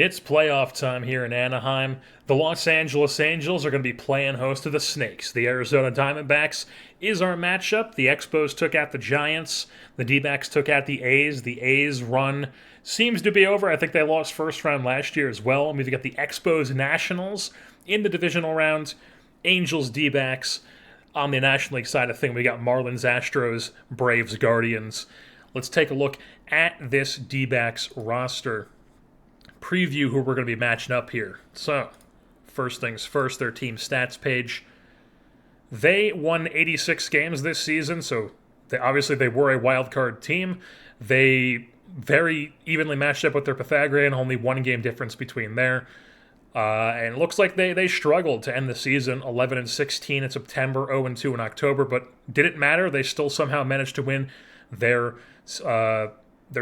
It's playoff time here in Anaheim. The Los Angeles Angels are going to be playing host to the Snakes. The Arizona Diamondbacks is our matchup. The Expos took out the Giants. The D-backs took out the A's. The A's run seems to be over. I think they lost first round last year as well. We've got the Expos Nationals in the divisional round. Angels D-backs. On the National League side of things, we got Marlins, Astros, Braves, Guardians. Let's take a look at this D-backs roster. Preview who we're going to be matching up here. So, first things first, their team stats page. They won 86 games this season, so obviously they were a wild card team. They very evenly matched up with their Pythagorean, only one game difference between there. And it looks like they struggled to end the season, 11-16 in September, 0-2 in October, but didn't matter. They still somehow managed to win their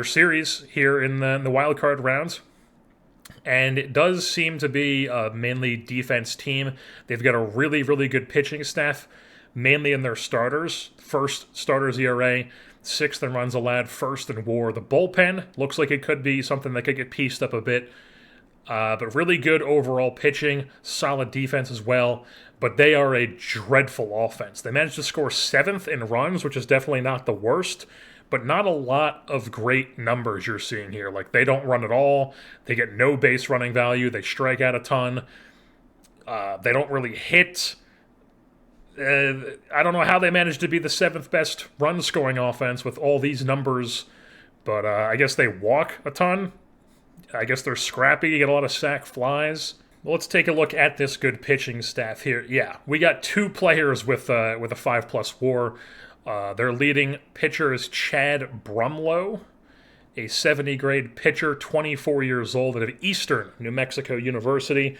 series here in the wild card rounds. And it does seem to be a mainly defense team. They've got a really, really good pitching staff, mainly in their starters. First starters ERA, sixth in runs allowed, first in WAR. The bullpen looks like it could be something that could get pieced up a bit. But really good overall pitching, solid defense as well. But they are a dreadful offense. They managed to score seventh in runs, which is definitely not the worst. But not a lot of great numbers you're seeing here. Like, they don't run at all. They get no base running value. They strike out a ton. They don't really hit. I don't know how they managed to be the seventh best run-scoring offense with all these numbers. But I guess they walk a ton. I guess they're scrappy. You get a lot of sac flies. Well, let's take a look at this good pitching staff here. Yeah, we got two players with a 5+ WAR. Their leading pitcher is Chad Brumlow, a 70-grade pitcher, 24 years old, out of Eastern New Mexico University,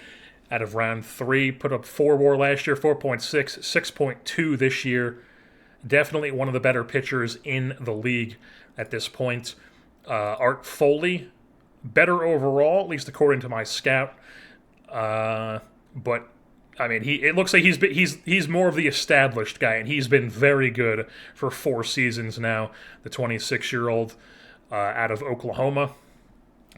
out of round 3. Put up 4 WAR last year, 4.6, 6.2 this year. Definitely one of the better pitchers in the league at this point. Art Foley, better overall, at least according to my scout. But I mean, it looks like he's more of the established guy, and he's been very good for 4 seasons now. The 26-year-old out of Oklahoma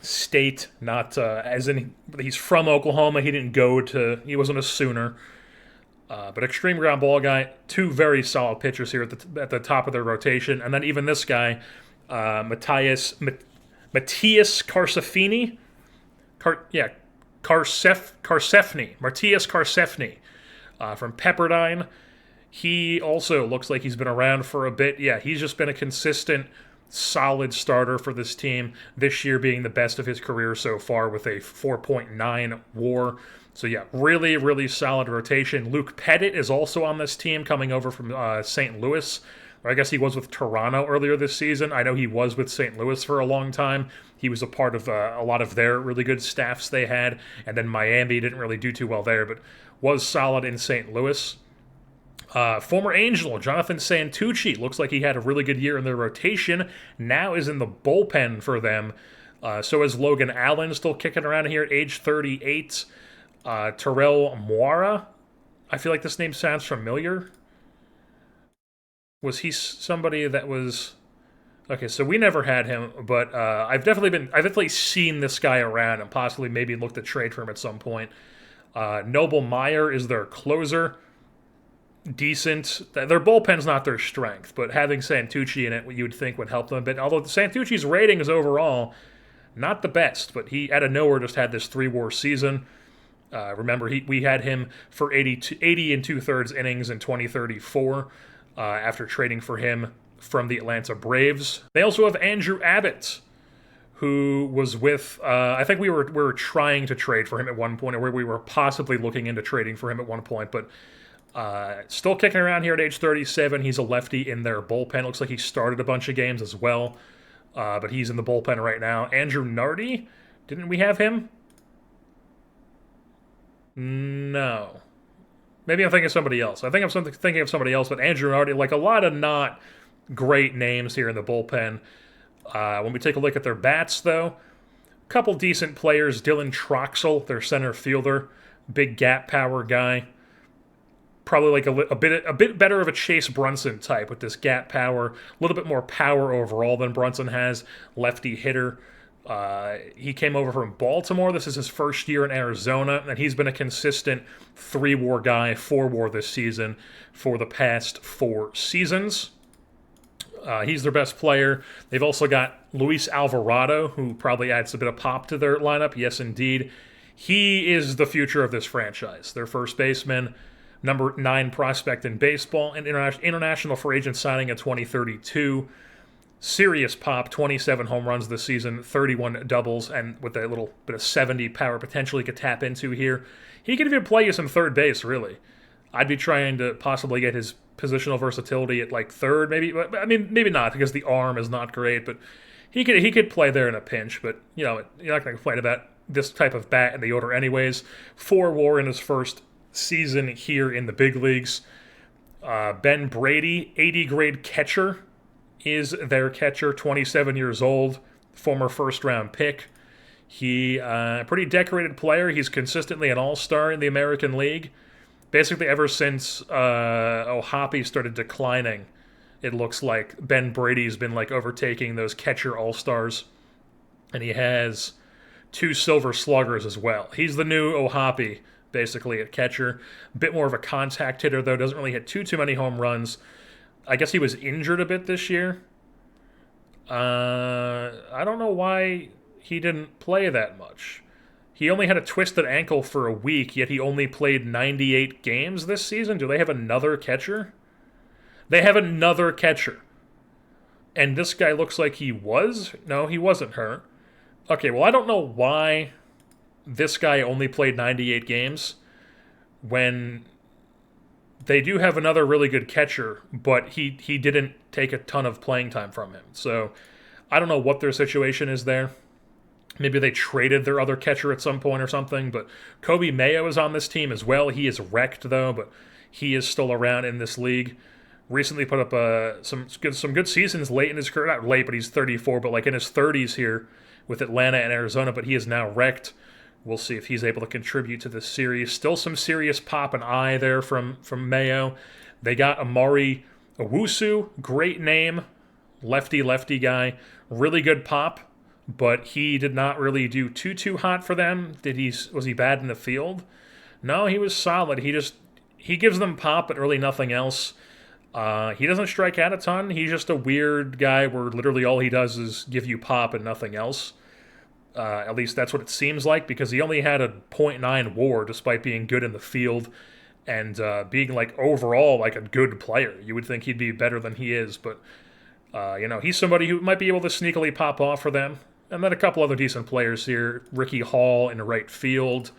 State, not as in he's from Oklahoma. He wasn't a Sooner, but extreme ground ball guy. 2 very solid pitchers here at the top of their rotation, and then even this guy, Matthias Carsefini. Matthias Carsefni from Pepperdine. He also looks like he's been around for a bit. Yeah, he's just been a consistent, solid starter for this team, this year being the best of his career so far with a 4.9 WAR. So yeah, really, really solid rotation. Luke Pettit is also on this team, coming over from St. Louis. I guess he was with Toronto earlier this season. I know he was with St. Louis for a long time. He was a part of a lot of their really good staffs they had. And then Miami didn't really do too well there, but was solid in St. Louis. Former Angel, Jonathan Santucci, looks like he had a really good year in their rotation. Now is in the bullpen for them. So is Logan Allen, still kicking around here at age 38. Terrell Moira. I feel like this name sounds familiar. Was he somebody that was... Okay, so we never had him, but I've definitely seen this guy around and possibly maybe looked at trade for him at some point. Noble Meyer is their closer. Decent. Their bullpen's not their strength, but having Santucci in it, you would think would help them a bit. Although Santucci's rating is overall not the best, but he out of nowhere just had this 3 WAR season. Remember, we had him for 80 and 2/3 innings in 2034. After trading for him from the Atlanta Braves. They also have Andrew Abbott, who was with, I think we were trying to trade for him at one point, or we were possibly looking into trading for him at one point, but still kicking around here at age 37. He's a lefty in their bullpen. Looks like he started a bunch of games as well, but he's in the bullpen right now. Andrew Nardi, didn't we have him? No. Maybe I'm thinking of somebody else. I think I'm thinking of somebody else, but Andrew Nardi, like a lot of not great names here in the bullpen. When we take a look at their bats, though, a couple decent players. Dylan Troxel, their center fielder, big gap power guy. Probably like a bit better of a Chase Brunson type with this gap power. A little bit more power overall than Brunson has. Lefty hitter. He came over from Baltimore. This is his first year in Arizona, and he's been a consistent 3-WAR guy, 4-WAR this season for the past 4 seasons. He's their best player. They've also got Luis Alvarado, who probably adds a bit of pop to their lineup. Yes, indeed. He is the future of this franchise. Their first baseman, number 9 prospect in baseball, and international free agent signing in 2032. Serious pop, 27 home runs this season, 31 doubles, and with a little bit of 70 power potential he could tap into here. He could even play you some third base, really. I'd be trying to possibly get his positional versatility at like third, maybe. I mean, maybe not because the arm is not great, but he could play there in a pinch. But you know, you're not going to complain about this type of bat in the order, anyways. 4-WAR in his first season here in the big leagues. Ben Brady, 80 grade catcher, is their catcher. 27 years old, former first-round pick. He a pretty decorated player. He's consistently an all-star in the American League. Basically, ever since OOTP started declining, it looks like Ben Brady's been like overtaking those catcher all-stars, and he has 2 silver sluggers as well. He's the new OOTP, basically, at catcher. A bit more of a contact hitter, though. Doesn't really hit too many home runs. I guess he was injured a bit this year. I don't know why he didn't play that much. He only had a twisted ankle for a week, yet he only played 98 games this season. Do they have another catcher? They have another catcher. And this guy looks like he was? No, he wasn't hurt. Okay, well, I don't know why this guy only played 98 games when they do have another really good catcher, but he didn't take a ton of playing time from him. So I don't know what their situation is there. Maybe they traded their other catcher at some point or something, but Kobe Mayo is on this team as well. He is wrecked, though, but he is still around in this league. Recently put up some good seasons late in his career. Not late, but he's 34, but like in his 30s here with Atlanta and Arizona, but he is now wrecked. We'll see if he's able to contribute to this series. Still some serious pop and eye there from Mayo. They got Amari Owusu, great name, lefty guy, really good pop, but he did not really do too hot for them. Was he bad in the field? No, he was solid. He gives them pop, but really nothing else. He doesn't strike out a ton. He's just a weird guy where literally all he does is give you pop and nothing else. At least that's what it seems like, because he only had a .9 WAR despite being good in the field and being like overall like a good player. You would think he'd be better than he is, but he's somebody who might be able to sneakily pop off for them. And then a couple other decent players here. Ricky Hall in right field.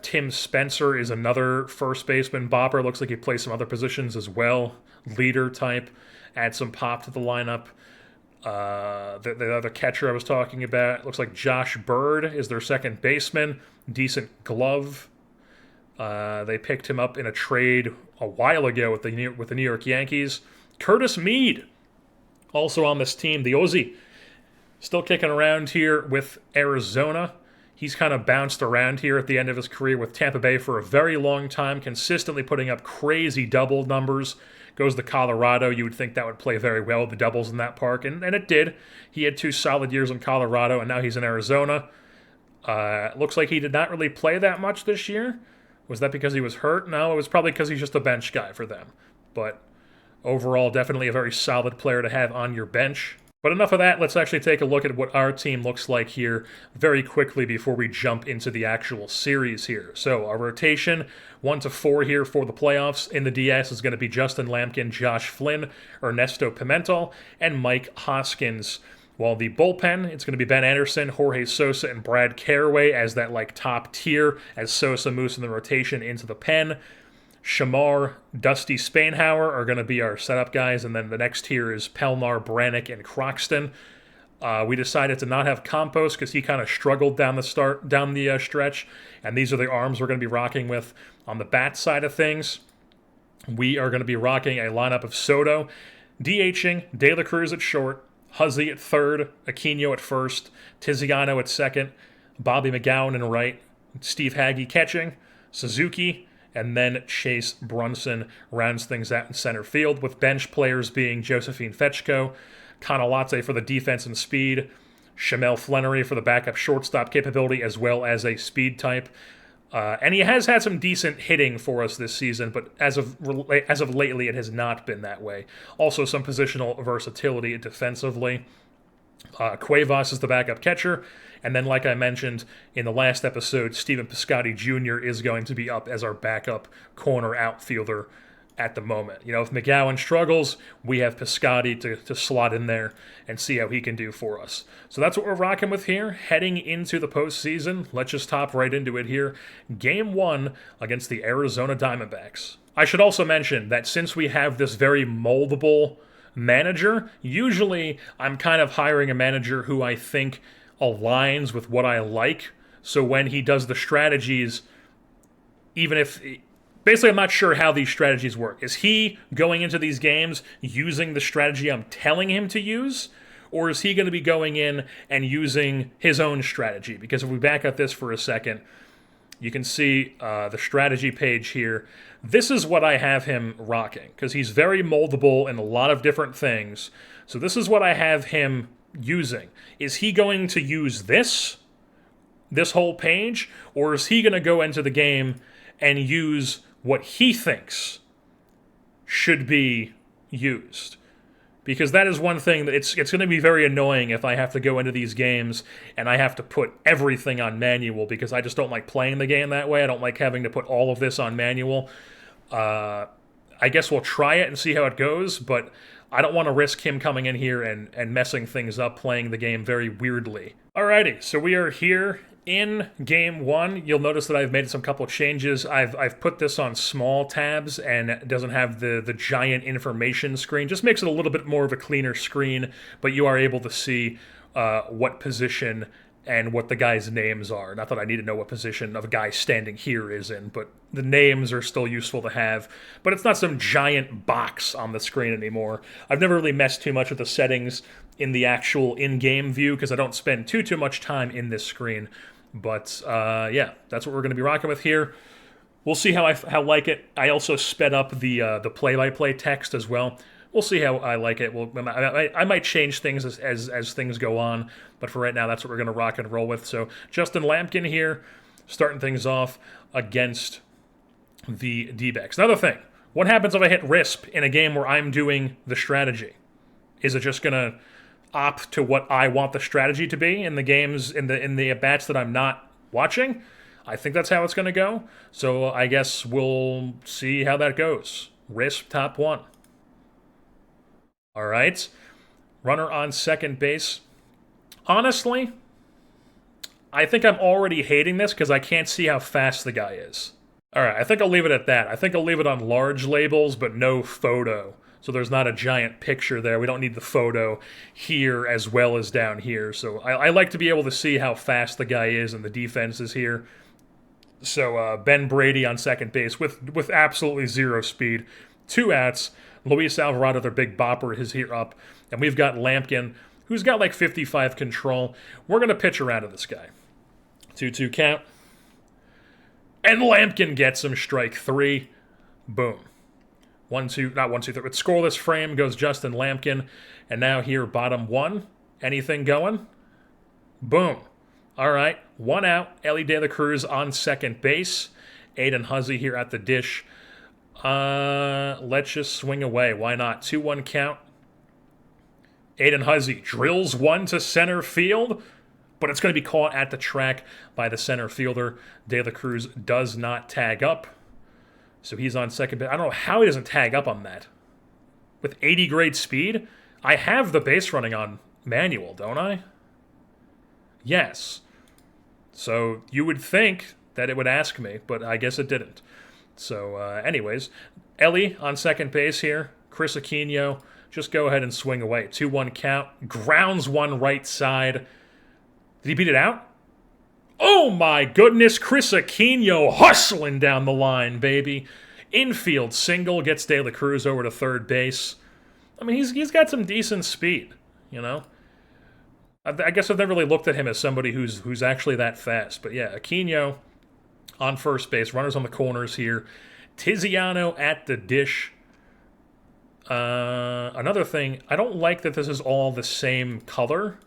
Tim Spencer is another first baseman bopper. Looks like he plays some other positions as well. Leader type. Add some pop to the lineup. The other catcher I was talking about, looks like Josh Bird is their second baseman. Decent glove. They picked him up in a trade a while ago with the New York Yankees. Curtis Mead, also on this team. The Ozzy, still kicking around here with Arizona. He's kind of bounced around here at the end of his career with Tampa Bay for a very long time, consistently putting up crazy double numbers. Goes to Colorado. You would think that would play very well with the doubles in that park, and it did. He had 2 solid years in Colorado, and now he's in Arizona. Looks like he did not really play that much this year. Was that because he was hurt? No, it was probably because he's just a bench guy for them. But overall, definitely a very solid player to have on your bench. But enough of that, let's actually take a look at what our team looks like here very quickly before we jump into the actual series here. So our rotation, 1 to 4 here for the playoffs. In the DS is going to be Justin Lampkin, Josh Flynn, Ernesto Pimentel, and Mike Hoskins. While the bullpen, it's going to be Ben Anderson, Jorge Sosa, and Brad Carraway as that like top tier as Sosa moves in the rotation into the pen. Shamar, Dusty Spainhauer are going to be our setup guys, and then the next tier is Pelmar, Brannick, and Croxton. We decided to not have Campos because he kind of struggled down the stretch, and these are the arms we're going to be rocking with. On the bat side of things, we are going to be rocking a lineup of Soto, DHing, De La Cruz at short, Huzzy at third, Aquino at first, Tiziano at second, Bobby McGowan in right, Steve Hagge catching, Suzuki, and then Chase Brunson rounds things out in center field, with bench players being Josephine Fetchko, Canalate for the defense and speed, Shamel Flannery for the backup shortstop capability, as well as a speed type. And he has had some decent hitting for us this season, but as of lately, it has not been that way. Also, some positional versatility defensively. Cuevas is the backup catcher, and then, like I mentioned in the last episode, Stephen Piscotty Jr. is going to be up as our backup corner outfielder at the moment. You know, if McGowan struggles, we have Piscotty to slot in there and see how he can do for us. So that's what we're rocking with here, heading into the postseason. Let's just hop right into it here. Game 1 against the Arizona Diamondbacks. I should also mention that since we have this very moldable manager, usually I'm kind of hiring a manager who I think aligns with what I like. So when he does the strategies, even if... Basically, I'm not sure how these strategies work. Is he going into these games using the strategy I'm telling him to use? Or is he going to be going in and using his own strategy? Because if we back up this for a second, you can see the strategy page here. This is what I have him rocking, because he's very moldable in a lot of different things. So this is what I have him using. Is he going to use this whole page? Or is he going to go into the game and use what he thinks should be used? Because that is one thing that it's going to be very annoying if I have to go into these games and I have to put everything on manual, because I just don't like playing the game that way. I don't like having to put all of this on manual. I guess we'll try it and see how it goes, but I don't want to risk him coming in here and messing things up, playing the game very weirdly. Alrighty, so we are here in Game 1. You'll notice that I've made some couple changes. I've put this on small tabs, and it doesn't have the giant information screen. Just makes it a little bit more of a cleaner screen, but you are able to see what position and what the guys' names are. Not that I need to know what position of a guy standing here is in, but the names are still useful to have. But it's not some giant box on the screen anymore. I've never really messed too much with the settings in the actual in-game view, because I don't spend too much time in this screen. But yeah, that's what we're going to be rocking with here. We'll see how I like it. I also sped up the play-by-play text as well. We'll see how I like it. I might change things as things go on, but for right now, that's what we're going to rock and roll with. So Justin Lampkin here, starting things off against the D-backs. Another thing, what happens if I hit RISP in a game where I'm doing the strategy? Is it just going to opt to what I want the strategy to be in the games, in the at-bats that I'm not watching? I think that's how it's going to go. So I guess we'll see how that goes. RISP top 1. All right. Runner on second base. Honestly, I think I'm already hating this because I can't see how fast the guy is. All right, I think I'll leave it at that. I think I'll leave it on large labels, but no photo. So there's not a giant picture there. We don't need the photo here as well as down here. So I like to be able to see how fast the guy is and the defense is here. So Ben Brady on second base with absolutely zero speed. 2 outs. Luis Alvarado, their big bopper, is here up. And we've got Lampkin, who's got like 55 control. We're going to pitch around to this guy. 2-2 count. And Lampkin gets him, strike 3. Boom. 1-2, not 1-2, but scoreless frame goes Justin Lampkin. And now here, bottom 1. Anything going? Boom. All right, 1 out. Ellie De La Cruz on second base. Aiden Huzzy here at the dish. Let's just swing away. Why not? 2-1 count. Aiden Huzzy drills one to center field, but it's going to be caught at the track by the center fielder. De La Cruz does not tag up, so he's on second base. I don't know how he doesn't tag up on that. With 80 grade speed, I have the base running on manual, don't I? Yes. So you would think that it would ask me, but I guess it didn't. So anyways, Ellie on second base here. Chris Aquino, just go ahead and swing away. 2-1 count. Grounds one right side. Did he beat it out? Oh my goodness, Chris Aquino hustling down the line, baby. Infield single gets De La Cruz over to third base. I mean, he's got some decent speed, you know? I guess I've never really looked at him as somebody who's actually that fast. But yeah, Aquino on first base. Runners on the corners here. Tiziano at the dish. Another thing, I don't like that this is all the same color.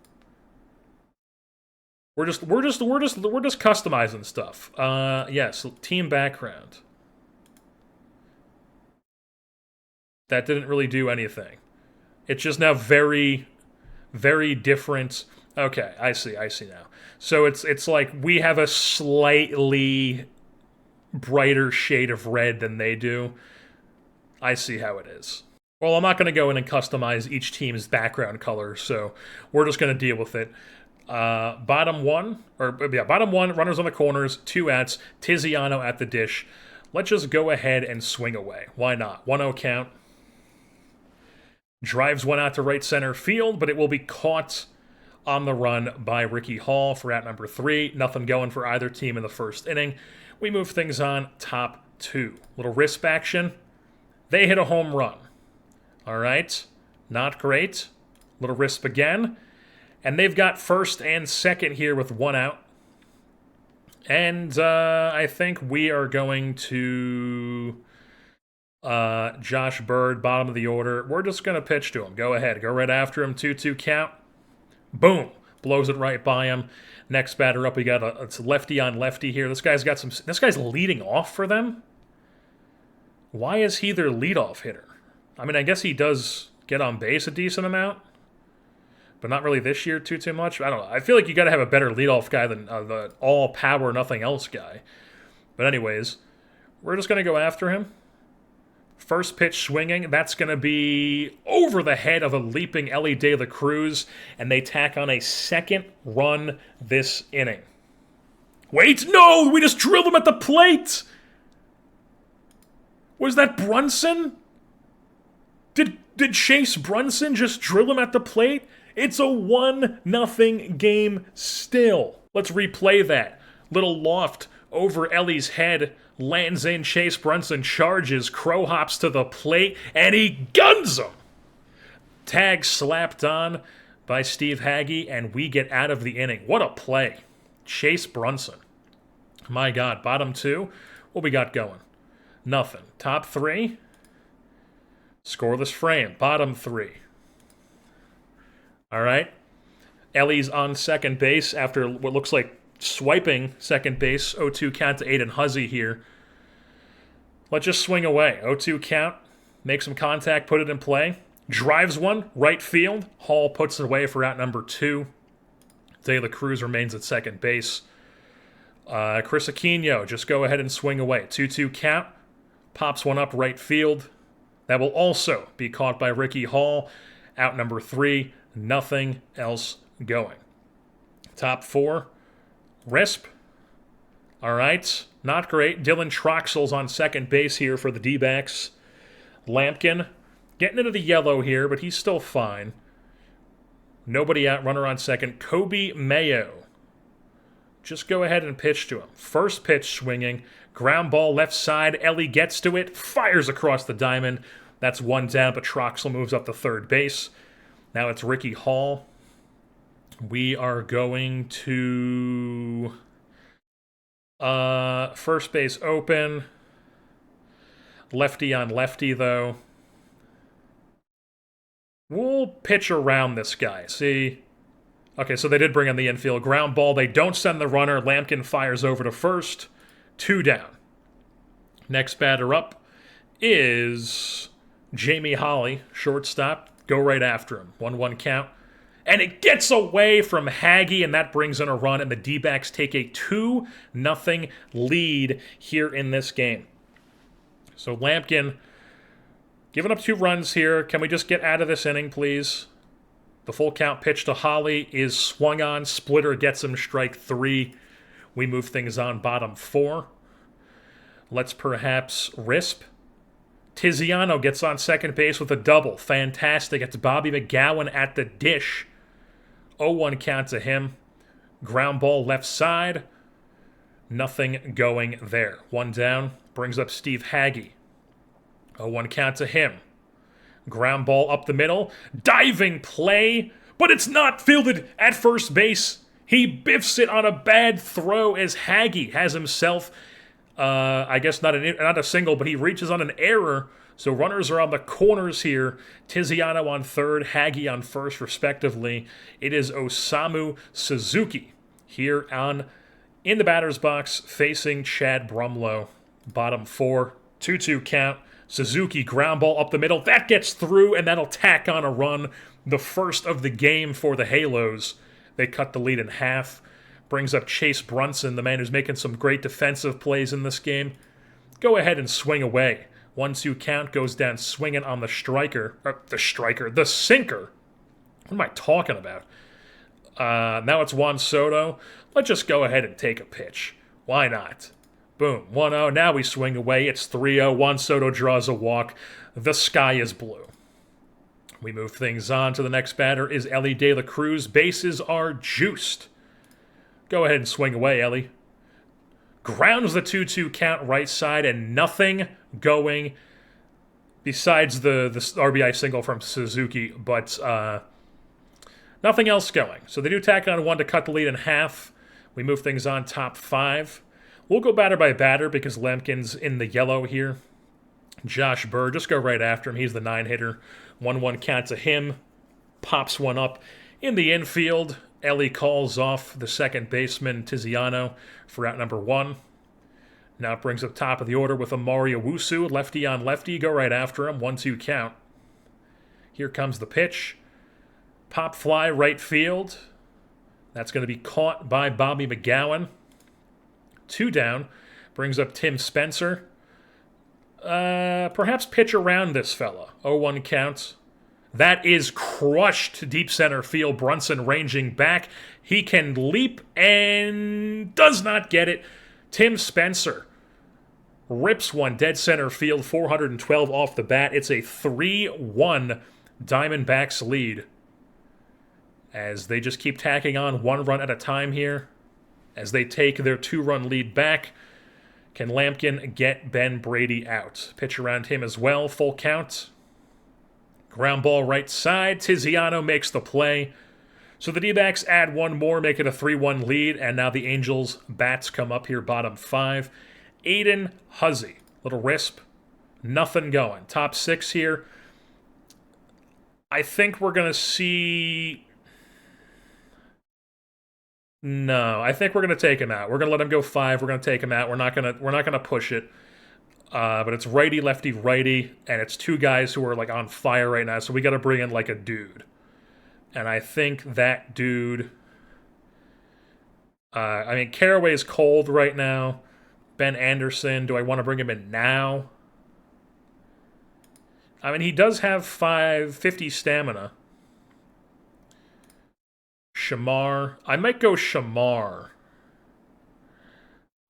We're just customizing stuff. Yes, team background. That didn't really do anything. It's just now very, very different. Okay, I see now. So it's like we have a slightly brighter shade of red than they do. I see how it is. Well, I'm not going to go in and customize each team's background color, so we're just going to deal with it. Bottom one, runners on the corners, 2 outs, Tiziano at the dish. Let's just go ahead and swing away. Why not? 1-0 count. Drives one out to right center field, but it will be caught on the run by Ricky Hall for out number 3. Nothing going for either team in the first inning. We move things on, top 2. Little wrist action. They hit a home run. All right, not great. Little wrist again. And they've got first and second here with 1 out. And I think we are going to Josh Bird, bottom of the order. We're just going to pitch to him. Go ahead. Go right after him. 2-2 count. Boom. Blows it right by him. Next batter up, we got it's lefty on lefty here. This guy's got some. This guy's leading off for them. Why is he their leadoff hitter? I mean, I guess he does get on base a decent amount, but not really this year too much. I don't know. I feel like you got to have a better leadoff guy than the all power, nothing else guy. But anyways, we're just going to go after him. First pitch swinging. That's going to be over the head of a leaping Ellie De La Cruz, and they tack on a second run this inning. Wait, no! We just drilled him at the plate! Was that Brunson? Did Chase Brunson just drill him at the plate? It's a 1-0 game still. Let's replay that. Little loft over Ellie's head. Lands in, Chase Brunson charges, Crow hops to the plate, and he guns him! Tag slapped on by Steve Hagge, and we get out of the inning. What a play. Chase Brunson. My God, bottom 2. What we got going? Nothing. Top 3. Scoreless frame. Bottom 3. All right. Ellie's on second base after what looks like swiping second base. 0-2 count to Aiden Huzzy here. Let's just swing away. 0-2 count. Make some contact. Put it in play. Drives one. Right field. Hall puts it away for out number 2. De La Cruz remains at second base. Chris Aquino, just go ahead and swing away. 2-2 count. Pops one up right field. That will also be caught by Ricky Hall. Out number 3. Nothing else going. Top 4. Risp. All right. Not great. Dylan Troxell's on second base here for the D-backs. Lampkin getting into the yellow here, but he's still fine. Nobody out. Runner on second. Kobe Mayo. Just go ahead and pitch to him. First pitch swinging. Ground ball left side. Ellie gets to it. Fires across the diamond. That's 1 down, but Troxell moves up to third base. Now it's Ricky Hall. We are going to first base open. Lefty on lefty, though. We'll pitch around this guy. See? Okay, so they did bring in the infield. Ground ball. They don't send the runner. Lampkin fires over to first. 2 down. Next batter up is Jamie Holly, shortstop. Go right after him. 1-1 count. And it gets away from Hagge, and that brings in a run, and the D-backs take a 2-0 lead here in this game. So Lampkin giving up 2 runs here. Can we just get out of this inning, please? The full count pitch to Holly is swung on. Splitter gets him strike 3. We move things on bottom 4. Let's perhaps Risp. Tiziano gets on second base with a double. Fantastic. It's Bobby McGowan at the dish. 0-1 count to him. Ground ball left side. Nothing going there. 1 down. Brings up Steve Hagge. 0-1 count to him. Ground ball up the middle. Diving play. But it's not fielded at first base. He biffs it on a bad throw as Hagge has himself, I guess not a single, but he reaches on an error. So runners are on the corners here. Tiziano on third, Hagge on first, respectively. It is Osamu Suzuki here in the batter's box facing Chad Brumlow. Bottom 4, 2-2 count. Suzuki ground ball up the middle. That gets through, and that'll tack on a run. The first of the game for the Halos. They cut the lead in half. Brings up Chase Brunson, the man who's making some great defensive plays in this game. Go ahead and swing away. 1-2 count, goes down swinging on the the sinker. What am I talking about? Now it's Juan Soto. Let's just go ahead and take a pitch. Why not? Boom, 1-0. Now we swing away. It's 3-0. Juan Soto draws a walk. The sky is blue. We move things on to the next batter is Ellie De La Cruz. Bases are juiced. Go ahead and swing away, Ellie. Grounds the 2-2 count right side, and nothing going besides the RBI single from Suzuki, but nothing else going. So they do tack on one to cut the lead in half. We move things on top 5. We'll go batter by batter because Lampkin's in the yellow here. Josh Burr, just go right after him. He's the 9-hitter. 1-1 count to him. Pops one up in the infield. Ellie calls off the second baseman, Tiziano, for out number 1. Now it brings up top of the order with Amari Owusu. Lefty on lefty. Go right after him. 1-2 count. Here comes the pitch. Pop fly right field. That's going to be caught by Bobby McGowan. 2 down. Brings up Tim Spencer. Perhaps pitch around this fella. 0-1 count. That is crushed deep center field. Brunson ranging back. He can leap and does not get it. Tim Spencer rips one dead center field. 412 off the bat. It's a 3-1 Diamondbacks lead. As they just keep tacking on 1 run at a time here. As they take their 2-run lead back. Can Lampkin get Ben Brady out? Pitch around him as well. Full count. Ground ball right side. Tiziano makes the play. So the D-backs add 1 more, make it a 3-1 lead, and now the Angels' bats come up here, bottom 5. Aiden Huzzy. Little risp. Nothing going. Top 6 here. I think we're going to see... No, I think we're going to take him out. We're going to let him go 5. We're going to take him out. We're not going to push it. But it's righty, lefty, righty, and it's 2 guys who are like on fire right now, so we got to bring in like a dude. And I think that dude... Carraway's cold right now. Ben Anderson, do I want to bring him in now? He does have 550 stamina. Shamar. I might go Shamar.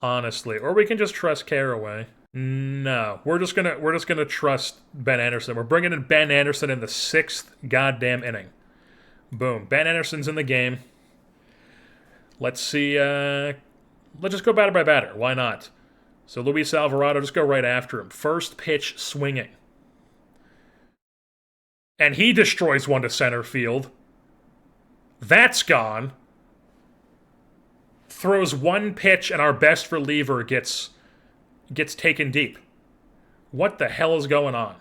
Honestly. Or we can just trust Carraway. No. We're just gonna trust Ben Anderson. We're bringing in Ben Anderson in the 6th goddamn inning. Boom. Ben Anderson's in the game. Let's see. Let's just go batter by batter. Why not? So Luis Alvarado, just go right after him. First pitch swinging. And he destroys one to center field. That's gone. Throws 1 pitch, and our best reliever gets taken deep. What the hell is going on?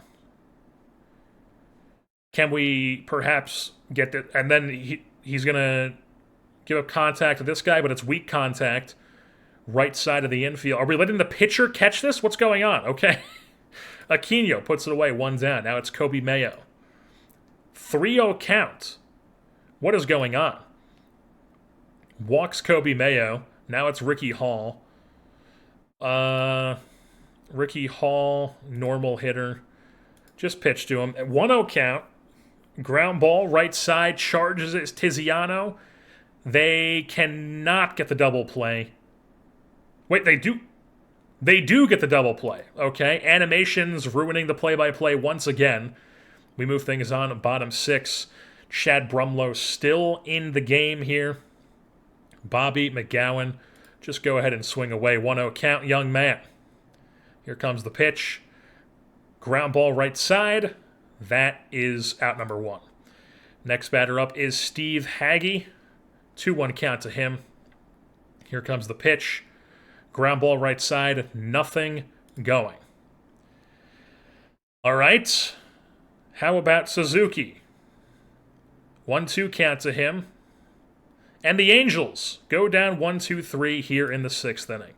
Can we perhaps get that? And then he's going to give up contact to this guy, but it's weak contact. Right side of the infield. Are we letting the pitcher catch this? What's going on? Okay. Aquino puts it away, 1 down. Now it's Kobe Mayo. 3-0 count. What is going on? Walks Kobe Mayo. Now it's Ricky Hall. Ricky Hall, normal hitter. Just pitch to him. 1-0 count. Ground ball, right side. Charges it. Tiziano. They cannot get the double play. Wait, they do. They do get the double play. Okay. Animations ruining the play-by-play once again. We move things on. Bottom 6. Chad Brumlow still in the game here. Bobby McGowan. Just go ahead and swing away. 1-0 count, young man. Here comes the pitch. Ground ball right side. That is out number 1. Next batter up is Steve Hagge. 2-1 count to him. Here comes the pitch. Ground ball right side. Nothing going. All right. How about Suzuki? 1-2 count to him. And the Angels go down 1-2-3 here in the 6th inning.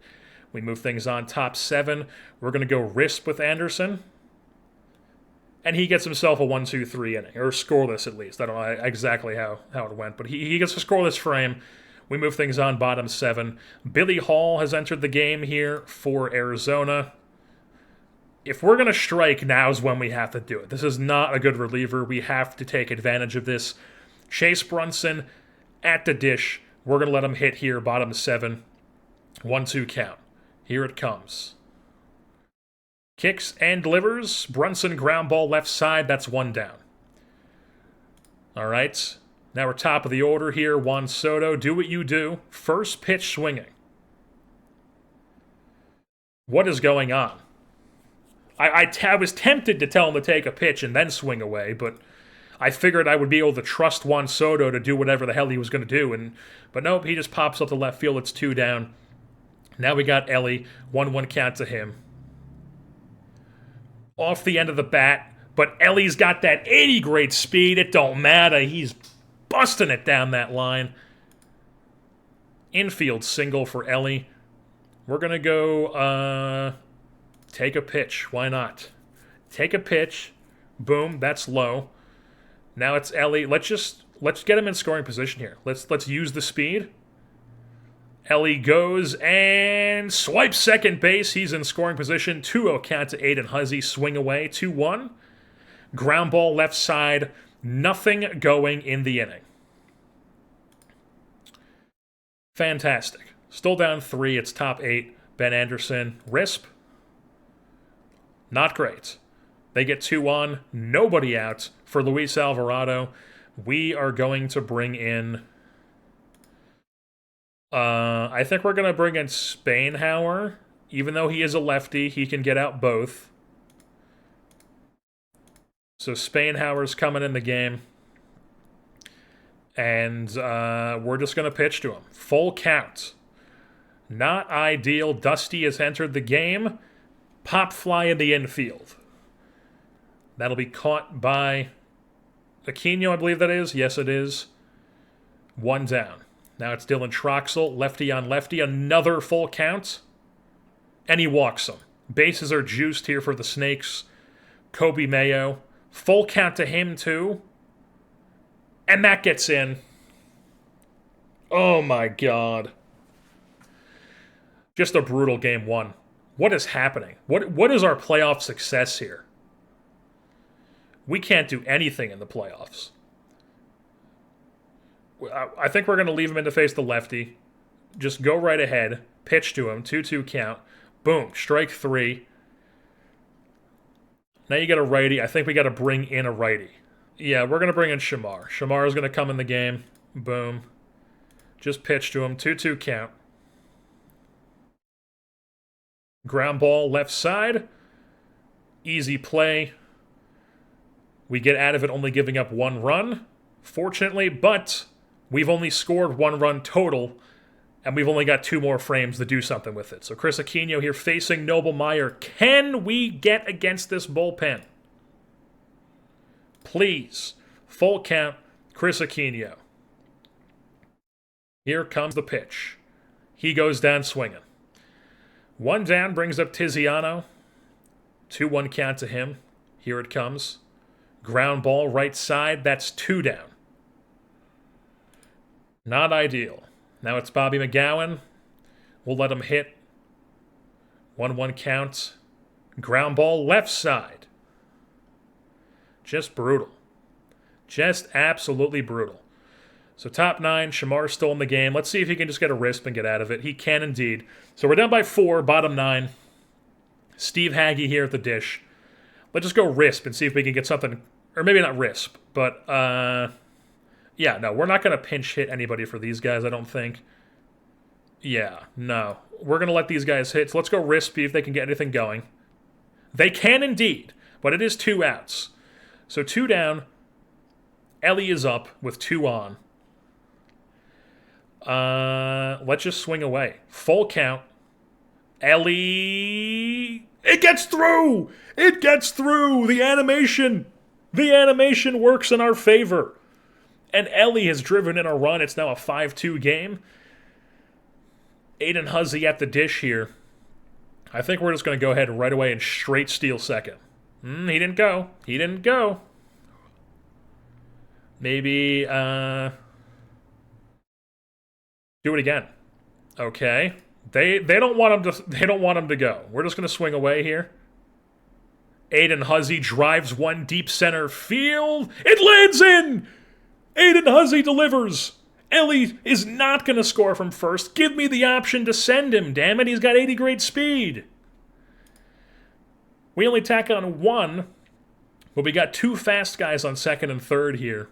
We move things on top 7. We're going to go Risp with Anderson. And he gets himself a 1-2-3 inning, or scoreless at least. I don't know exactly how it went, but he gets a scoreless frame. We move things on bottom 7. Billy Hall has entered the game here for Arizona. If we're going to strike, now's when we have to do it. This is not a good reliever. We have to take advantage of this. Chase Brunson at the dish. We're going to let him hit here, bottom 7. 1-2 count. Here it comes. Kicks and delivers. Brunson ground ball left side. That's 1 down. All right. Now we're top of the order here. Juan Soto, do what you do. First pitch swinging. What is going on? I was tempted to tell him to take a pitch and then swing away, but I figured I would be able to trust Juan Soto to do whatever the hell he was going to do. But nope, he just pops up to left field. It's 2 down. Now we got Ellie. 1-1 count to him. Off the end of the bat, but Ellie's got that 80 grade speed. It don't matter. He's busting it down that line. Infield single for Ellie. We're going to go take a pitch. Why not? Take a pitch. Boom. That's low. Now it's Ellie. Let's get him in scoring position here. Let's use the speed. Ellie goes and swipes second base. He's in scoring position. 2-0 count to Aiden Huzzy. Swing away. 2-1. Ground ball left side. Nothing going in the inning. Fantastic. Still down 3. It's top 8. Ben Anderson. Risp. Not great. They get 2 on. Nobody out for Luis Alvarado. We are going to bring in... I think we're going to bring in Spainhauer. Even though he is a lefty, he can get out both. So Spainhauer's coming in the game. And we're just going to pitch to him. Full count. Not ideal. Dusty has entered the game. Pop fly in the infield. That'll be caught by Aquino, I believe that is. Yes, it is. 1 down. Now it's Dylan Troxel, lefty on lefty. Another full count. And he walks him. Bases are juiced here for the Snakes. Kobe Mayo. Full count to him, too. And that gets in. Oh, my God. Just a brutal game 1. What is happening? What is our playoff success here? We can't do anything in the playoffs. I think we're going to leave him in to face the lefty. Just go right ahead. Pitch to him. 2-2 count. Boom. Strike 3. Now you got a righty. I think we got to bring in a righty. Yeah, we're going to bring in Shamar. Shamar is going to come in the game. Boom. Just pitch to him. 2-2 count. Ground ball left side. Easy play. We get out of it only giving up 1 run, fortunately, but we've only scored 1 run total, and we've only got 2 more frames to do something with it. So Chris Aquino here facing Noble Meyer. Can we get against this bullpen? Please. Full count, Chris Aquino. Here comes the pitch. He goes down swinging. 1 down brings up Tiziano. 2-1 count to him. Here it comes. Ground ball right side. That's 2 down. Not ideal. Now it's Bobby McGowan. We'll let him hit. 1-1 count. Ground ball left side. Just brutal. Just absolutely brutal. So top 9, Shamar's still in the game. Let's see if he can just get a Risp and get out of it. He can indeed. So we're down by 4, bottom 9. Steve Hagge here at the dish. Let's just go Risp and see if we can get something. Or maybe not Risp, but yeah, no, we're not going to pinch hit anybody for these guys, I don't think. Yeah, no. We're going to let these guys hit. So let's go Risp, see if they can get anything going. They can indeed, but it is 2 outs. So 2 down. Ellie is up with 2 on. Let's just swing away. Full count. Ellie... It gets through! It gets through! The animation works in our favor. And Ellie has driven in a run. It's now a 5-2 game. Aiden Huzzy at the dish here. I think we're just going to go ahead right away and straight steal second. He didn't go. He didn't go. Maybe, do it again. Okay. They don't want him to go. We're just gonna swing away here. Aiden Huzzy drives one deep center field. It lands in! Aiden Huzzy delivers. Ellie is not gonna score from first. Give me the option to send him, damn it. He's got 80 grade speed. We only tack on one, but we got two fast guys on second and third here.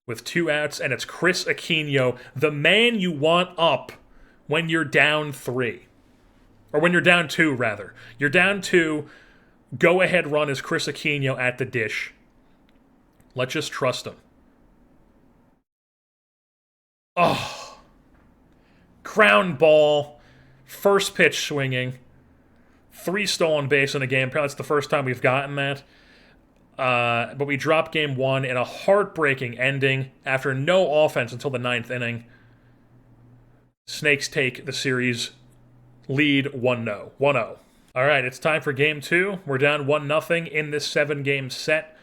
With 2 outs, and it's Chris Aquino, the man you want up when you're down 3. Or when you're down 2, rather. You're down 2, go-ahead run is Chris Aquino at the dish. Let's just trust him. Oh. Ground ball. First pitch swinging. 3 stolen base in a game. Probably that's the first time we've gotten that. But we dropped game 1 in a heartbreaking ending after no offense until the 9th inning. Snakes take the series lead 1-0. All right, it's time for game 2. We're down 1-0 in this 7-game set.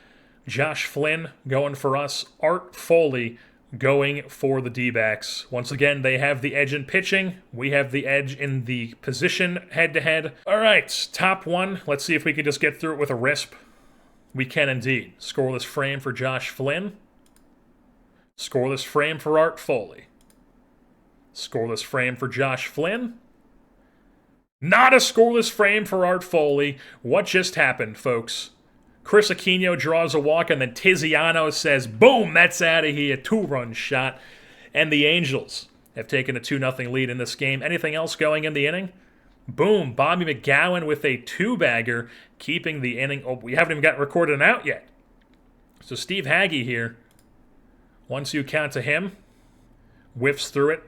Josh Flynn going for us. Art Foley going for the D-backs. Once again, they have the edge in pitching. We have the edge in the position head-to-head. All right, top 1. Let's see if we can just get through it with a risp. We can indeed. Scoreless frame for Josh Flynn. Scoreless frame for Art Foley. Scoreless frame for Josh Flynn. Not a scoreless frame for Art Foley. What just happened, folks? Chris Aquino draws a walk, and then Tiziano says, boom, that's out of here. 2-run shot. And the Angels have taken a 2-0 lead in this game. Anything else going in the inning? Boom, Bobby McGowan with a 2-bagger, keeping the inning. Oh, we haven't even got recorded an out yet. So Steve Hagge here, once you count to him, whiffs through it,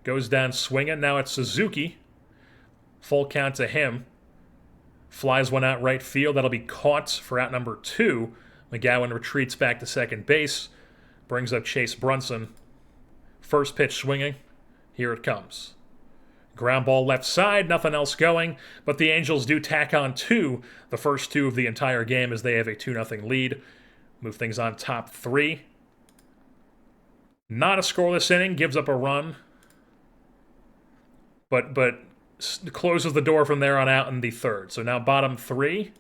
goes down swinging. Now it's Suzuki. Full count to him. Flies one out right field. That'll be caught for out number 2. McGowan retreats back to second base. Brings up Chase Brunson. First pitch swinging. Here it comes. Ground ball left side, nothing else going, but the Angels do tack on 2, the first 2 of the entire game as they have a 2-0 lead. Move things on top 3. Not a scoreless inning, gives up a run, but closes the door from there on out in the 3rd. So now bottom 3.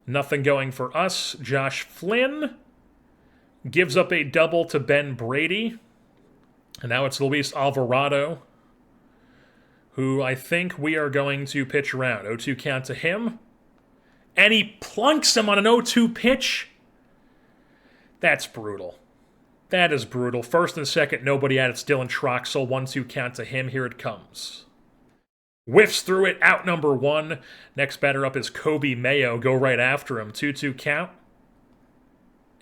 Nothing going for us. Josh Flynn gives up a double to Ben Brady. And now it's Luis Alvarado, who I think we are going to pitch around. 0-2 count to him. And he plunks him on an 0-2 pitch. That's brutal. That is brutal. First and second, nobody at it. It's Dylan Troxell. 1-2 count to him. Here it comes. Whiffs through it. Out number 1. Next batter up is Kobe Mayo. Go right after him. 2-2 count.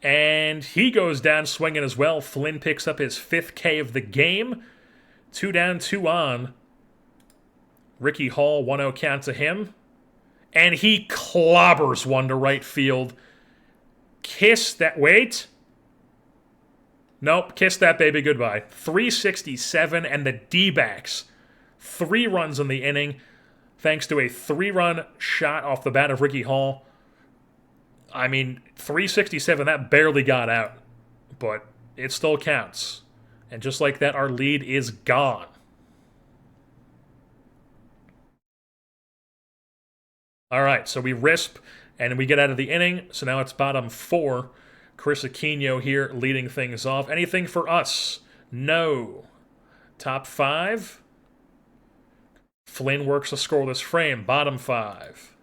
And he goes down swinging as well. Flynn picks up his 5th K of the game. 2 down, 2 on. Ricky Hall, 1-0 count to him. And he clobbers one to right field. Kiss that. Wait. Nope. Kiss that baby goodbye. 367, and the D-backs. 3 runs in the inning, thanks to a 3-run shot off the bat of Ricky Hall. I mean, 367, that barely got out. But it still counts. And just like that, our lead is gone. All right, so we risp, and we get out of the inning. So now it's bottom 4. Chris Aquino here leading things off. Anything for us? No. Top 5. Flynn works a scoreless frame. Bottom 5.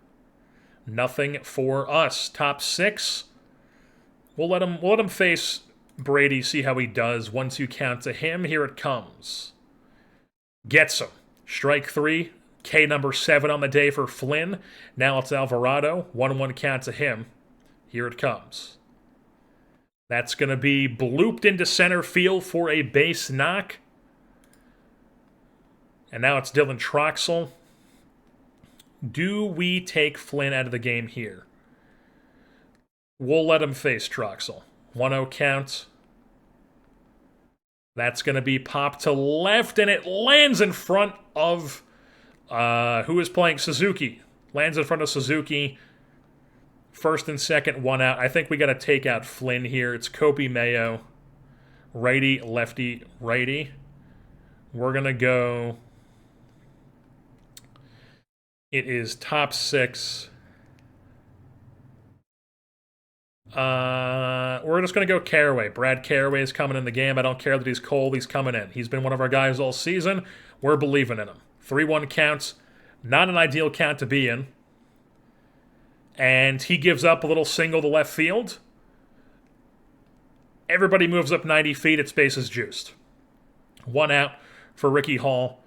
Nothing for us. Top 6. We'll let him face Brady, see how he does. 1-2 count to him. Here it comes. Gets him. Strike 3. K number 7 on the day for Flynn. Now it's Alvarado. 1-1 count to him. Here it comes. That's going to be blooped into center field for a base knock. And now it's Dylan Troxell. Do we take Flynn out of the game here? We'll let him face Troxell. 1-0 count. That's going to be popped to left, and it lands in front of who is playing Suzuki. Lands in front of Suzuki. First and second, 1 out. I think we got to take out Flynn here. It's Kobe Mayo. Righty, lefty, righty. We're going to go. It is top 6. We're just going to go Caraway. Brad Caraway is coming in the game. I don't care that he's cold. He's coming in. He's been one of our guys all season. We're believing in him. 3-1 counts. Not an ideal count to be in. And he gives up a little single to left field. Everybody moves up 90 feet. Its base is juiced. 1 out for Ricky Hall.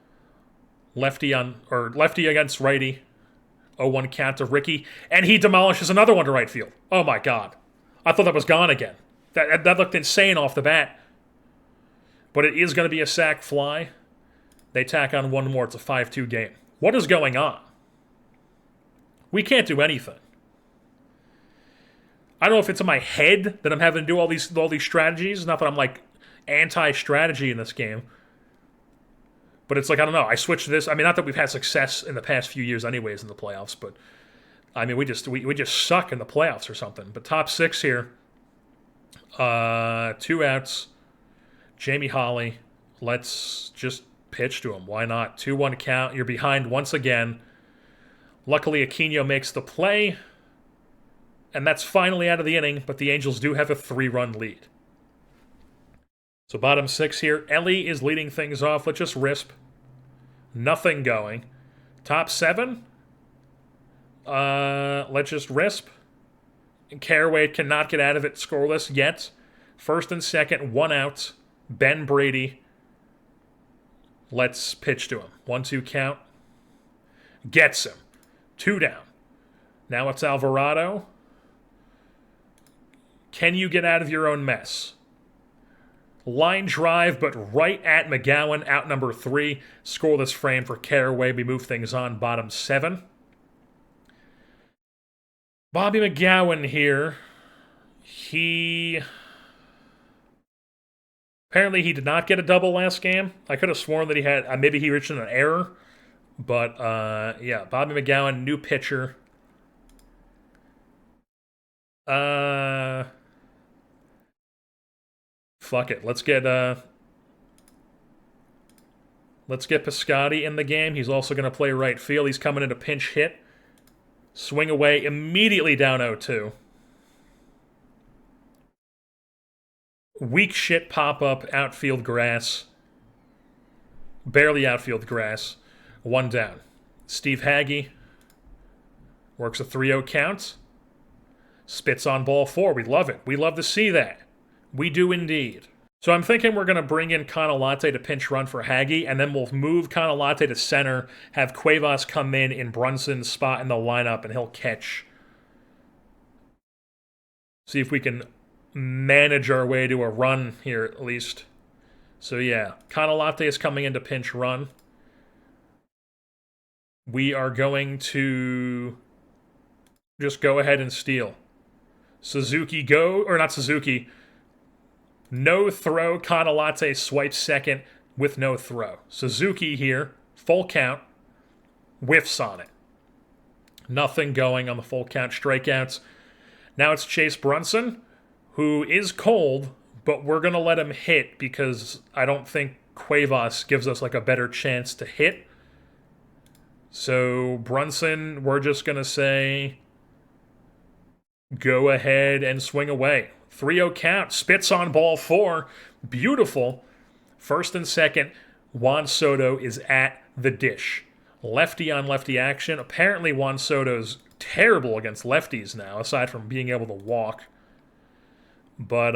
Lefty against righty. 0-1 count to Ricky. And he demolishes another one to right field. Oh my God. I thought that was gone again. That looked insane off the bat. But it is going to be a sac fly. They tack on one more. It's a 5-2 game. What is going on? We can't do anything. I don't know if it's in my head that I'm having to do all these strategies. Not that I'm like anti-strategy in this game. But it's like, I don't know. I switched this. I mean, not that we've had success in the past few years anyways in the playoffs, but I mean, we just suck in the playoffs or something. But top 6 here. 2 outs. Jamie Holly. Let's just pitch to him. Why not? 2-1 count. You're behind once again. Luckily, Aquino makes the play. And that's finally out of the inning, but the Angels do have a 3-run lead. So bottom 6 here. Ellie is leading things off. Let's just risp. Nothing going. Top 7. Let's just risp. Caraway cannot get out of it scoreless yet. First and second, 1 out. Ben Brady. Let's pitch to him. 1-2 count. Gets him. 2 down. Now it's Alvarado. Can you get out of your own mess? Line drive, but right at McGowan, out number 3. Scoreless frame for Caraway. We move things on, bottom 7. Bobby McGowan here. Apparently he did not get a double last game. I could have sworn that he had, maybe he reached an error. But, yeah, Bobby McGowan, new pitcher. Fuck it. Let's get Piscotti in the game. He's also going to play right field. He's coming in to pinch hit. Swing away, immediately down 0-2. Weak shit pop-up, outfield grass. Barely outfield grass. 1 down. Steve Hagge works a 3-0 count. Spits on ball 4. We love it. We love to see that. We do indeed. So I'm thinking we're going to bring in Canalate to pinch run for Hagge, and then we'll move Canalate to center, have Cuevas come in Brunson's spot in the lineup, and he'll catch. See if we can manage our way to a run here at least. So yeah, Canalate is coming in to pinch run. We are going to just go ahead and steal. Suzuki go, or not Suzuki. No throw. Canalate swipes second with no throw. Suzuki here, full count, whiffs on it. Nothing going on the full count strikeouts. Now it's Chase Brunson, who is cold, but we're going to let him hit because I don't think Cuevas gives us like a better chance to hit. So Brunson, we're just going to say, go ahead and swing away. 3-0 count. Spits on ball 4. Beautiful. First and second, Juan Soto is at the dish. Lefty on lefty action. Apparently Juan Soto's terrible against lefties now, aside from being able to walk. But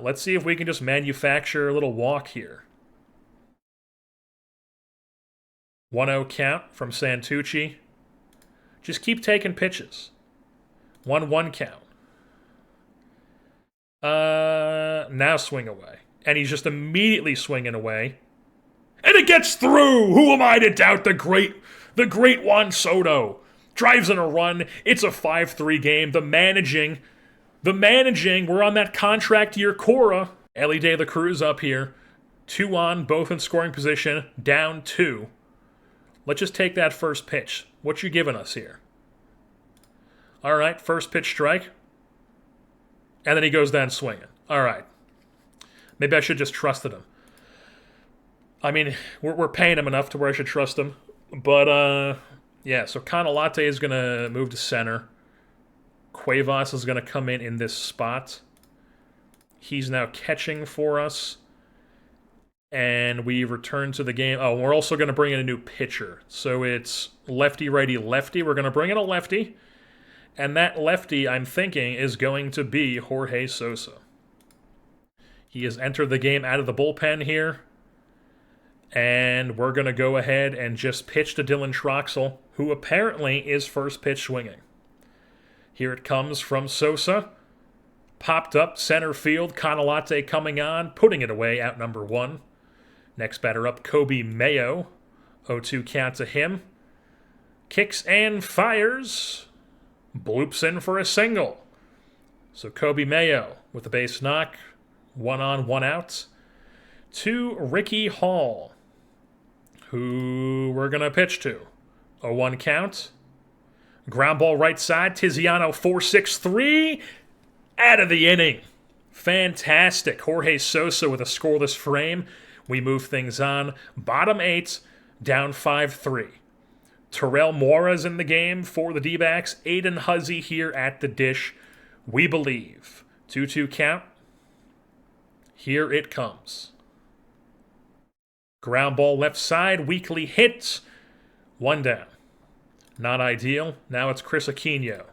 let's see if we can just manufacture a little walk here. 1-0 count from Santucci. Just keep taking pitches. 1-1 count. Now swing away. And he's just immediately swinging away. And it gets through! Who am I to doubt the great Juan Soto? Drives in a run. It's a 5-3 game. The managing The managing, we're on that contract year Cora. Ellie De La Cruz up here. 2 on, both in scoring position, down 2. Let's just take that first pitch. What you giving us here? All right, first pitch strike. And then he goes down swinging. All right. Maybe I should just trusted him. I mean, we're paying him enough to where I should trust him. But, yeah, so Canalate is going to move to center. Cuevas is going to come in this spot. He's now catching for us. And we return to the game. Oh, we're also going to bring in a new pitcher. So it's lefty, righty, lefty. We're going to bring in a lefty. And that lefty, I'm thinking, is going to be Jorge Sosa. He has entered the game out of the bullpen here. And we're going to go ahead and just pitch to Dylan Troxell, who apparently is first pitch swinging. Here it comes from Sosa. Popped up, center field. Canalate coming on, putting it away, out number 1. Next batter up, Kobe Mayo. 0-2 count to him. Kicks and fires. Bloops in for a single. So Kobe Mayo with the base knock. 1 on, 1 out. To Ricky Hall, who we're going to pitch to. 0-1 count. Ground ball right side. Tiziano 4-6-3. Out of the inning. Fantastic. Jorge Sosa with a scoreless frame. We move things on. Bottom 8, down 5-3. Terrell Mora's in the game for the D-backs. Aiden Huzzy here at the dish. We believe. 2-2 count. Here it comes. Ground ball left side. Weakly hit. 1 down. Not ideal. Now it's Chris Aquino.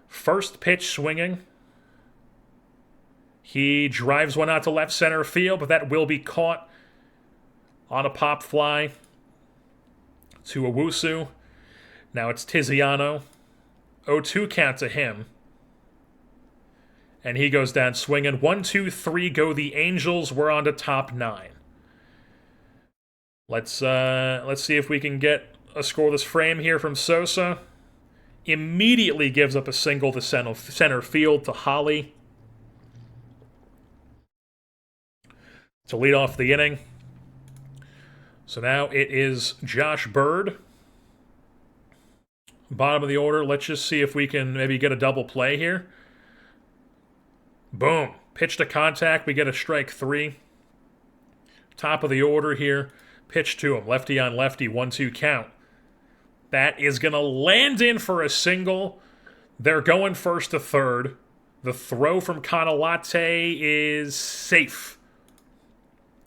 First pitch swinging. He drives one out to left center field, but that will be caught on a pop fly to Owusu. Now it's Tiziano. 0-2 count to him. And he goes down swinging. 1-2-3 go the Angels. We're on to top 9. Let's see if we can get a scoreless frame here from Sosa. Immediately gives up a single to center field to Holly to lead off the inning. So now it is Josh Bird. Bottom of the order. Let's just see if we can maybe get a double play here. Boom. Pitch to contact. We get a strike 3. Top of the order here. Pitch to him. Lefty on lefty. 1-2 count. That is going to land in for a single. They're going first to third. The throw from Canalate is safe.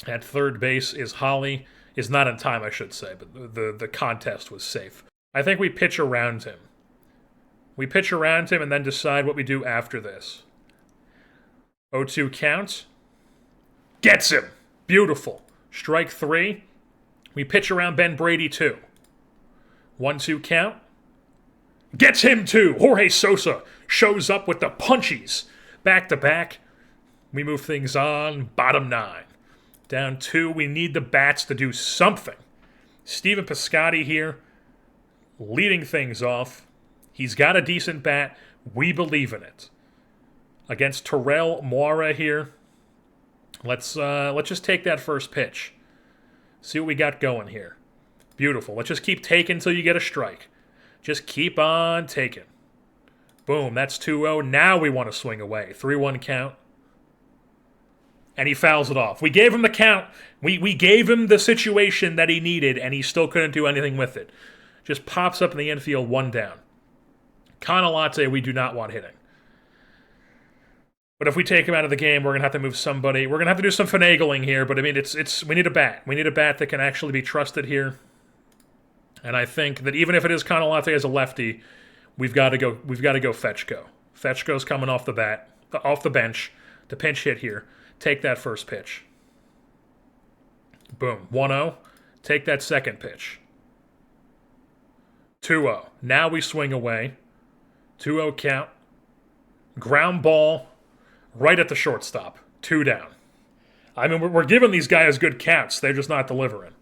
At third base is Holly. Is not in time, I should say, but the contest was safe. I think we pitch around him. We pitch around him and then decide what we do after this. 0-2 count. Gets him. Beautiful. Strike 3. We pitch around Ben Brady too. 1-2 count. Gets him too. Jorge Sosa shows up with the punchies. Back to back. We move things on. Bottom 9. Down 2. We need the bats to do something. Steven Piscotty here, leading things off. He's got a decent bat. We believe in it. Against Terrell Mora here. Let's just take that first pitch. See what we got going here. Beautiful. Let's just keep taking until you get a strike. Just keep on taking. Boom. That's 2-0. Now we want to swing away. 3-1 count. And he fouls it off. We gave him the count. We gave him the situation that he needed, and he still couldn't do anything with it. Just pops up in the infield, 1 down. Canalate, we do not want hitting. But if we take him out of the game, we're going to have to move somebody. We're going to have to do some finagling here, but I mean, we need a bat. We need a bat that can actually be trusted here. And I think that even if it is Canalate as a lefty, we've got to go Fetchko. Fetchko's coming off the bench to pinch hit here. Take that first pitch. Boom. 1-0. Take that second pitch. 2-0. Now we swing away. 2-0 count. Ground ball right at the shortstop. 2 down. I mean, we're giving these guys good counts. They're just not delivering.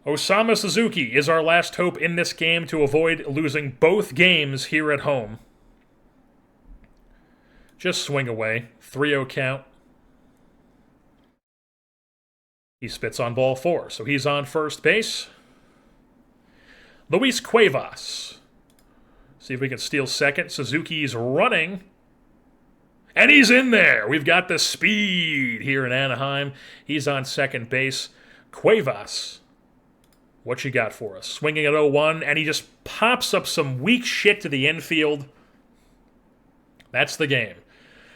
Osamu Suzuki is our last hope in this game to avoid losing both games here at home. Just swing away. 3-0 count. He spits on ball 4, so he's on first base. Luis Cuevas. See if we can steal second. Suzuki's running. And he's in there. We've got the speed here in Anaheim. He's on second base. Cuevas. What you got for us? Swinging at 0-1, and he just pops up some weak shit to the infield. That's the game.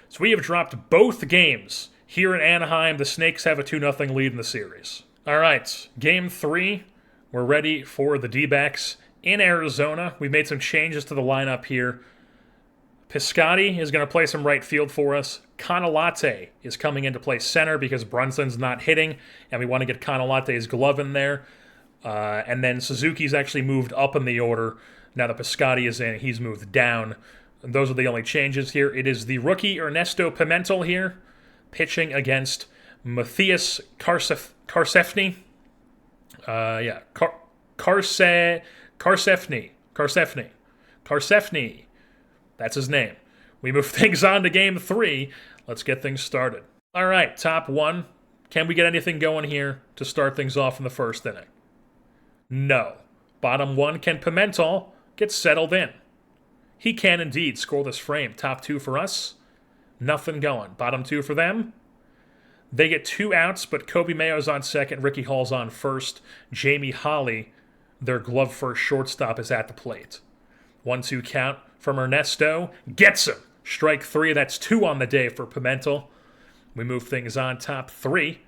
So we have dropped both games. Here in Anaheim, the Snakes have a 2-0 lead in the series. All right, Game 3. We're ready for the D-backs in Arizona. We've made some changes to the lineup here. Piscotty is going to play some right field for us. Canalate is coming in to play center because Brunson's not hitting, and we want to get Canalate's glove in there. And then Suzuki's actually moved up in the order. Now that Piscotty is in, he's moved down. And those are the only changes here. It is the rookie Ernesto Pimentel here, pitching against Matthias Karsefny. Karsefny. That's his name. We move things on to Game 3. Let's get things started. All right, top 1. Can we get anything going here to start things off in the first inning? No. Bottom 1, can Pimentel get settled in? He can indeed score this frame. Top 2 for us. Nothing going. Bottom 2 for them. They get 2 outs, but Kobe Mayo's on second. Ricky Hall's on first. Jamie Holly, their glove first shortstop, is at the plate. 1-2 count from Ernesto. Gets him. Strike 3. That's 2 on the day for Pimentel. We move things on. Top 3.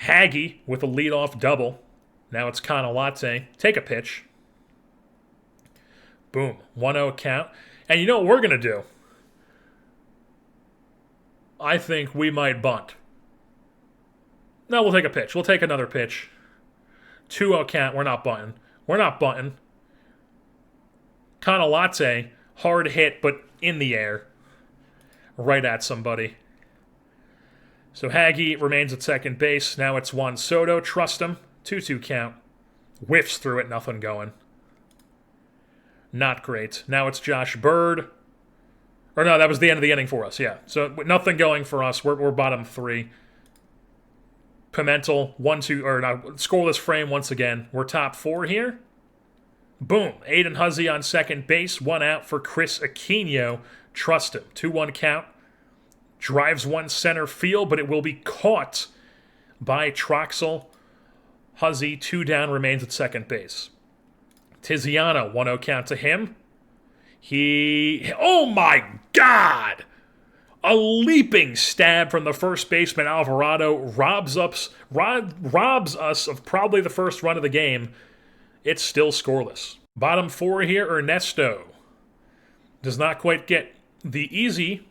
Haggy with a leadoff double. Now it's Canalate. Take a pitch. Boom. 1-0 count. And you know what we're going to do? I think we might bunt. No, we'll take a pitch. We'll take another pitch. 2-0 count. We're not bunting. We're not bunting. Canalate, hard hit, but in the air. Right at somebody. So Haggy remains at second base. Now it's Juan Soto. Trust him. 2-2 count. Whiffs through it. Nothing going. Not great. Now it's Josh Bird. Or no, that was the end of the inning for us, yeah. So nothing going for us. We're bottom 3. Pimentel, 1-2, or no, scoreless frame once again. We're top 4 here. Boom. Aiden Huzzy on second base. 1 out for Chris Aquino. Trust him. 2-1 count. Drives 1 center field, but it will be caught by Troxel. Huzzy, 2 down, remains at second base. Tiziano, 1-0 count to him. Oh my God! A leaping stab from the first baseman, Alvarado, robs us of probably the first run of the game. It's still scoreless. Bottom 4 here, Ernesto. Does not quite get the easy.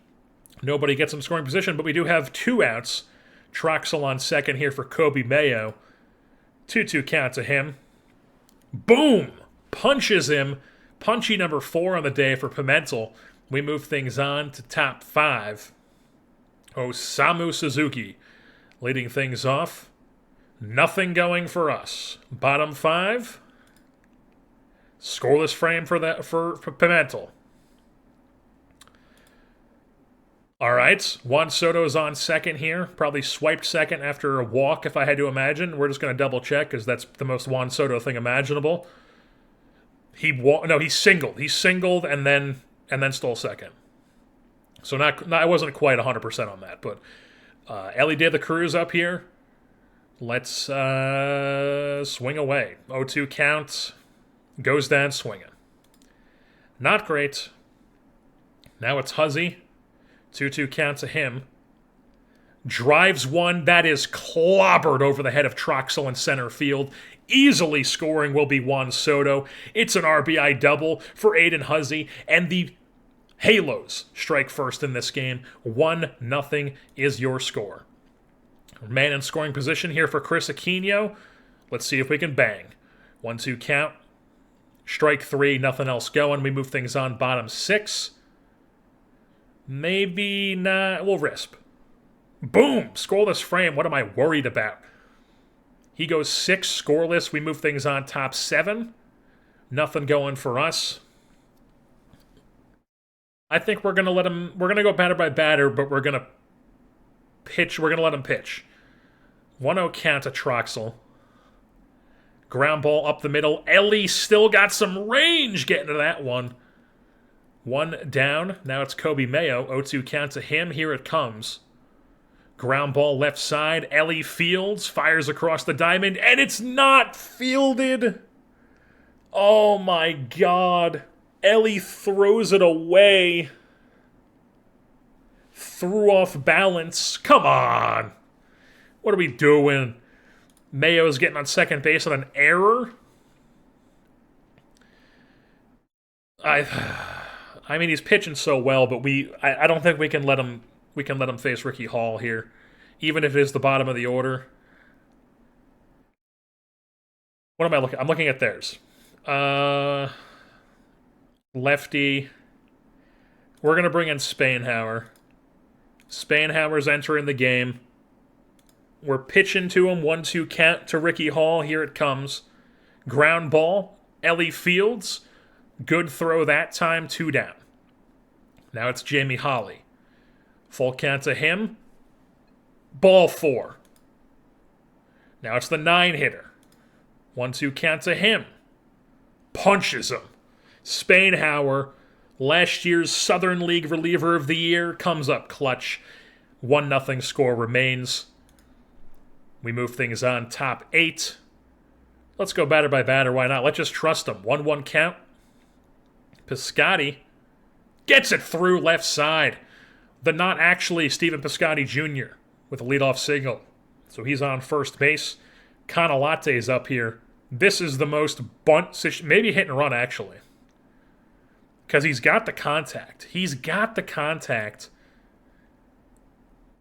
Nobody gets in scoring position, but we do have 2 outs. Troxel on second here for Kobe Mayo. 2-2 count to him. Boom! Punches him. Punchy number 4 on the day for Pimentel. We move things on to top 5. Osamu Suzuki leading things off. Nothing going for us. Bottom 5. Scoreless frame for Pimentel. All right, Juan Soto's on second here. Probably swiped second after a walk, if I had to imagine. We're just going to double check because that's the most Juan Soto thing imaginable. He singled. He singled and then stole second. So I wasn't quite 100% on that, but Ellie De La Cruz up here. Let's swing away. 0-2 count. Goes down swinging. Not great. Now it's Huzzy. 2-2 count to him. Drives 1. That is clobbered over the head of Troxel in center field. Easily scoring will be Juan Soto. It's an RBI double for Aiden Huzzy. And the Halos strike first in this game. 1-0 is your score. Man in scoring position here for Chris Aquino. Let's see if we can bang. 1-2 count. Strike 3, nothing else going. We move things on bottom 6. Maybe not. We'll risp. Boom! Scoreless frame. What am I worried about? He goes 6 scoreless. We move things on top 7. Nothing going for us. I think we're gonna let him. We're gonna go batter by batter, but we're gonna pitch. We're gonna let him pitch. 1-0 count to Troxel. Ground ball up the middle. Ellie still got some range getting to that one. One down. Now it's Kobe Mayo. 0-2 count to him. Here it comes. Ground ball left side. Ellie fields. Fires across the diamond. And it's not fielded. Oh my god. Ellie throws it away. Threw off balance. Come on. What are we doing? Mayo's getting on second base on an error. I mean, he's pitching so well, but I don't think we can let him face Ricky Hall here, even if it is the bottom of the order. What am I looking? I'm looking at theirs. Lefty. We're gonna bring in Spainhauer. Spainhauer's entering the game. We're pitching to him. 1-2 count to Ricky Hall. Here it comes. Ground ball. Ellie fields. Good throw that time. 2 down. Now it's Jamie Holly. Full count to him. Ball 4. Now it's the 9-hitter. 1-2 count to him. Punches him. Spainhauer, last year's Southern League reliever of the year, comes up clutch. 1-0 score remains. We move things on. Top 8. Let's go batter by batter. Why not? Let's just trust him. 1-1 count. Piscotty gets it through left side. The not actually Stephen Piscotty Jr. with a leadoff single. So he's on first base. Canalate's up here. This is the most bunt, maybe hit and run actually. Because he's got the contact. He's got the contact.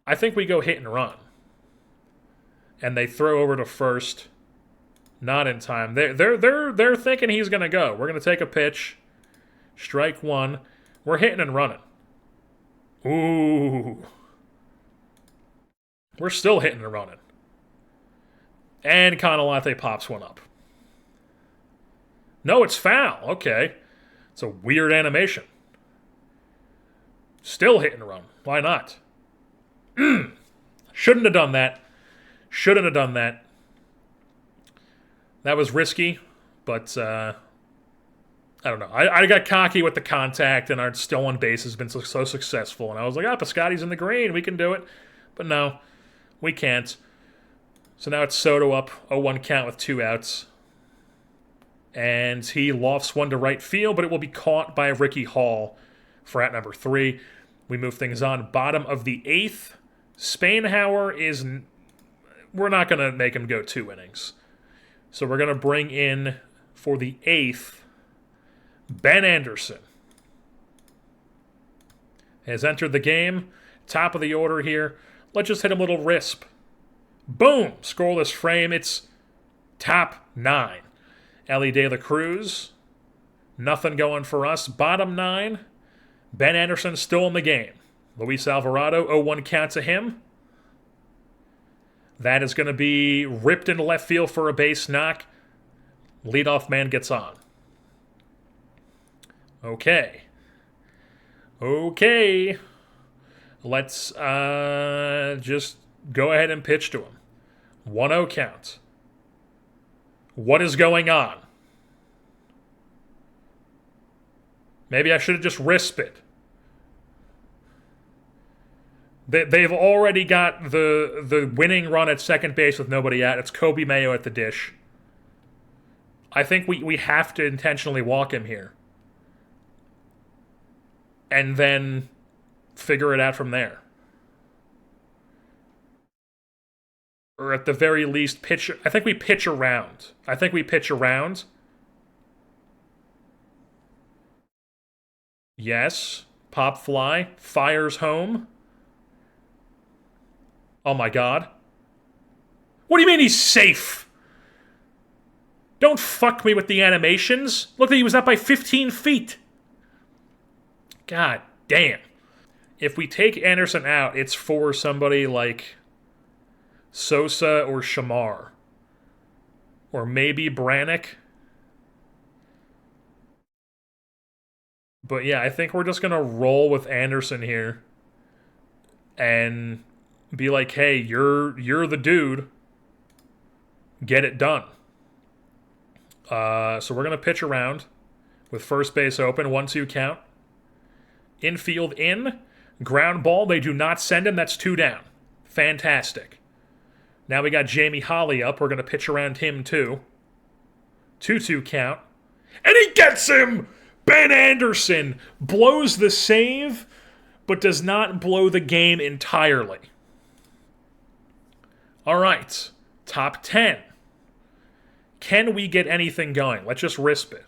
I think we go hit and run. And they throw over to first. Not in time. They're thinking he's gonna go. We're gonna take a pitch. Strike 1. We're hitting and running. Ooh. We're still hitting and running. And Canalate pops one up. No, it's foul. Okay. It's a weird animation. Still hit and run. Why not? Shouldn't have done that. Shouldn't have done that. That was risky, but I don't know. I got cocky with the contact, and our still on base has been so successful. And I was like, Piscotty's in the green. We can do it. But no, we can't. So now it's Soto up. 0-1 count with 2 outs. And he lofts one to right field, but it will be caught by Ricky Hall for at number 3. We move things on. Bottom of the 8th. Spainhauer is... We're not going to make him go 2 innings. So we're going to bring in, for the 8th, Ben Anderson. Has entered the game. Top of the order here. Let's just hit him a little risp. Boom! Scoreless frame. It's top 9. Ellie De La Cruz. Nothing going for us. Bottom 9. Ben Anderson still in the game. Luis Alvarado, 0-1 count to him. That is going to be ripped into left field for a base knock. Leadoff man gets on. Okay. Let's just go ahead and pitch to him. 1-0 count. What is going on? Maybe I should have just risked it. They've already got the winning run at second base with nobody out. It's Kobe Mayo at the dish. I think we have to intentionally walk him here. And then figure it out from there. Or at the very least, pitch. I think we pitch around. Yes. Pop fly. Fires home. Oh my god. What do you mean he's safe? Don't fuck me with the animations. Look, he was up by 15 feet. God damn. If we take Anderson out, it's for somebody like Sosa or Shamar. Or maybe Brannick. But yeah, I think we're just going to roll with Anderson here and be like, hey, you're the dude. Get it done. So we're going to pitch around with first base open, 1-2 count. Infield in. Ground ball. They do not send him. That's 2 down. Fantastic. Now we got Jamie Holly up. We're going to pitch around him too. 2-2 count. And he gets him! Ben Anderson blows the save, but does not blow the game entirely. All right. Top 10. Can we get anything going? Let's just risk it.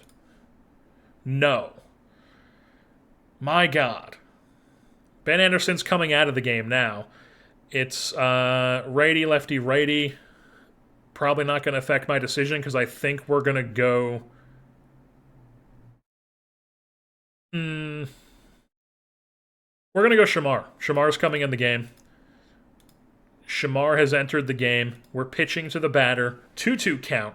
No. My God. Ben Anderson's coming out of the game now. It's righty, lefty, righty. Probably not going to affect my decision because I think we're going to go... We're going to go Shamar. Shamar's coming in the game. Shamar has entered the game. We're pitching to the batter. 2-2 count.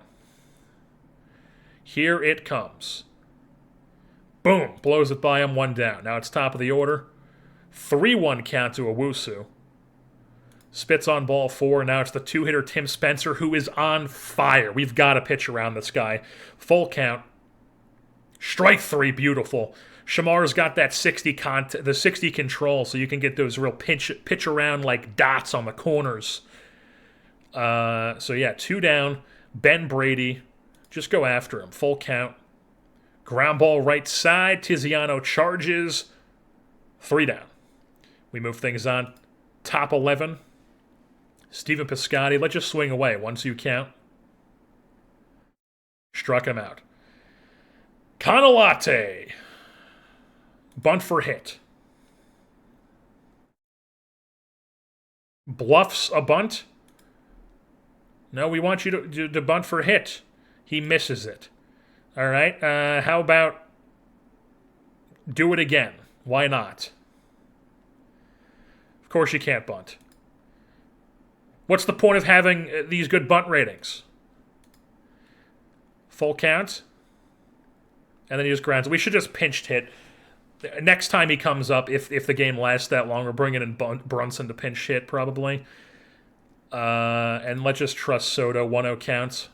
Here it comes. Boom. Blows it by him, 1 down. Now it's top of the order. 3-1 count to Owusu. Spits on ball 4. Now it's the 2-hitter Tim Spencer, who is on fire. We've got to pitch around this guy. Full count. Strike 3. Beautiful. Shamar's got that 60 control, so you can get those real pitch around like dots on the corners. So yeah, 2 down. Ben Brady. Just go after him. Full count. Ground ball right side. Tiziano charges. 3 down. We move things on. Top 11. Stephen Piscotty. Let's just swing away. 1-2 count. Struck him out. Canalate. Bunt for hit. Bluffs a bunt. No, we want you to bunt for hit. He misses it. All right. How about do it again? Why not? Of course you can't bunt. What's the point of having these good bunt ratings? Full count. And then he just grounds. We should just pinch hit. Next time he comes up, if the game lasts that long, we're bringing in Brunson to pinch hit, probably. And let's just trust Soto. 1-0 counts.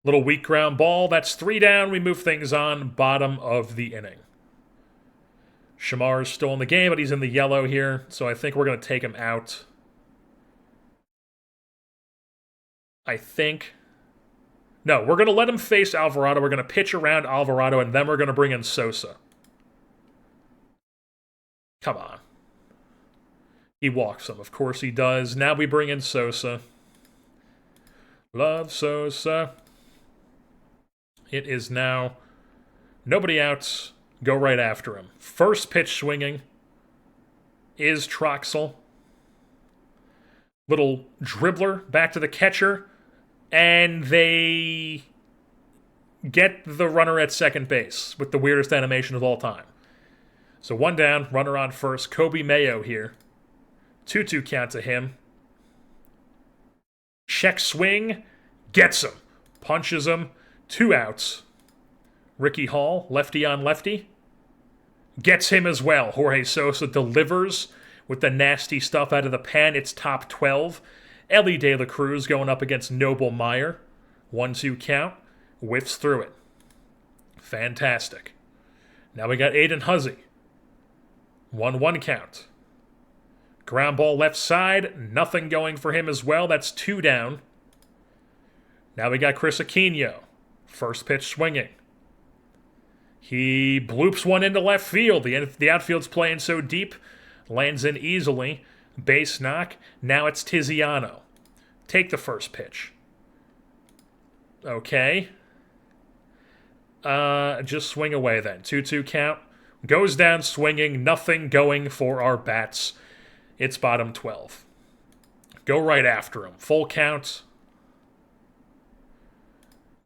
Little weak ground ball. That's 3 down. We move things on. Bottom of the inning. Shamar's still in the game, but he's in the yellow here, so I think we're going to take him out. I think... No, we're going to let him face Alvarado. We're going to pitch around Alvarado, and then we're going to bring in Sosa. Come on. He walks him. Of course he does. Now we bring in Sosa. Love Sosa. It is now nobody outs. Go right after him. First pitch swinging is Troxel. Little dribbler back to the catcher. And they get the runner at second base with the weirdest animation of all time. So 1 down, runner on first. Kobe Mayo here. 2-2 count to him. Check swing. Gets him. Punches him. 2 outs. Ricky Hall, lefty on lefty. Gets him as well. Jorge Sosa delivers with the nasty stuff out of the pen. It's top 12. Ellie De La Cruz going up against Noble Meyer. 1-2 count. Whiffs through it. Fantastic. Now we got Aiden Huzzy. 1-1 count. Ground ball left side. Nothing going for him as well. That's 2 down. Now we got Chris Aquino. First pitch swinging. He bloops one into left field. The outfield's playing so deep. Lands in easily. Base knock. Now it's Tiziano. Take the first pitch. Okay. Just swing away then. 2-2 count. Goes down swinging. Nothing going for our bats. It's bottom 12. Go right after him. Full count.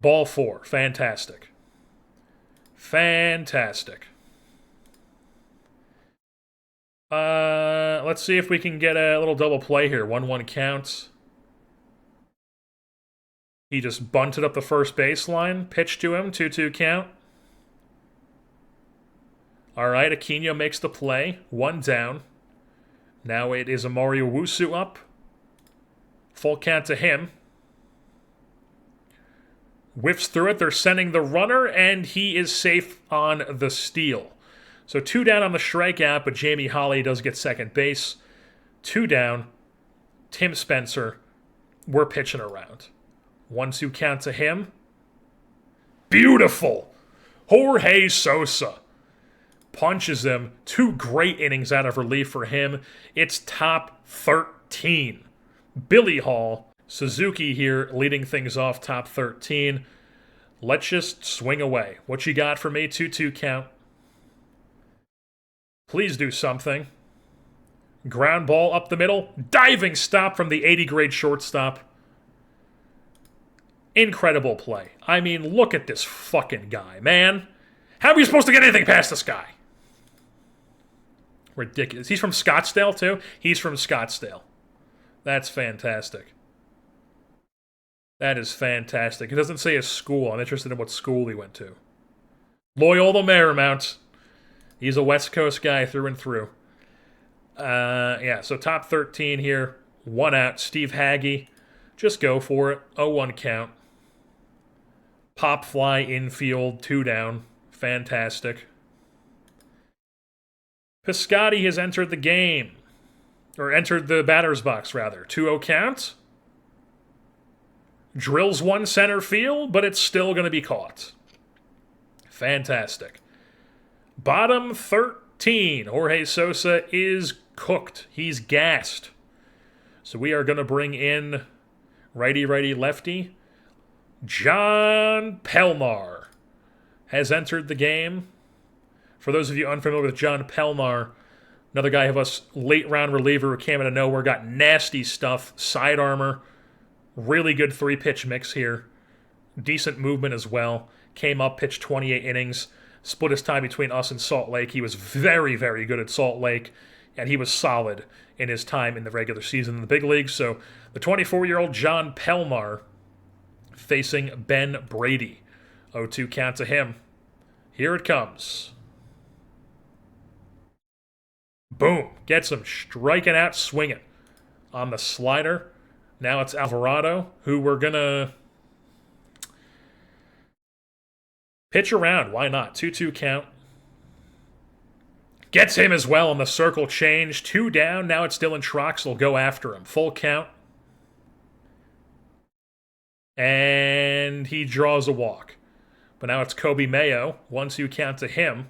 Ball 4. Fantastic. Fantastic. Let's see if we can get a little double play here. 1-1 counts. He just bunted up the first baseline. Pitch to him. 2-2 count. All right, Aquino makes the play. 1 down. Now it is Amari Owusu up. Full count to him. Whiffs through it. They're sending the runner, and he is safe on the steal. So 2 down on the strikeout, but Jamie Holly does get second base. 2 down. Tim Spencer. We're pitching around. 1-2 count to him. Beautiful. Jorge Sosa punches him. 2 great innings out of relief for him. It's top 13. Billy Hall, Suzuki here leading things off top 13. Let's just swing away. What you got for me? 2-2 count. Please do something. Ground ball up the middle. Diving stop from the 80-grade shortstop. Incredible play. I mean, look at this fucking guy, man. How are we supposed to get anything past this guy? Ridiculous. He's from Scottsdale, too? He's from Scottsdale. That's fantastic. That is fantastic. It doesn't say his school. I'm interested in what school he went to. Loyola Marymount. He's a West Coast guy through and through. Yeah, so top 13 here. 1 out. Steve Hagge. Just go for it. 0-1 count. Pop fly infield. 2 down. Fantastic. Piscotty has entered the game. Or entered the batter's box, rather. 2-0 count. Drills 1 center field, but it's still going to be caught. Fantastic. Bottom 13. Jorge Sosa is cooked. He's gassed. So we are going to bring in righty, righty, lefty. John Pelmar has entered the game. For those of you unfamiliar with John Pelmar, another guy of us late round reliever who came out of nowhere, got nasty stuff, side armor, really good 3-pitch mix here. Decent movement as well. Came up, pitched 28 innings, split his time between us and Salt Lake. He was very, very good at Salt Lake, and he was solid in his time in the regular season in the big leagues. So the 24-year-old John Pelmar facing Ben Brady. 0-2 count to him. Here it comes. Boom. Gets him striking out, swinging. On the slider. Now it's Alvarado, who we're going to pitch around. Why not? 2-2 count. Gets him as well on the circle change. 2 down. Now it's Dylan Troxel. Go after him. Full count. And he draws a walk. But now it's Kobe Mayo. 1-2 count to him.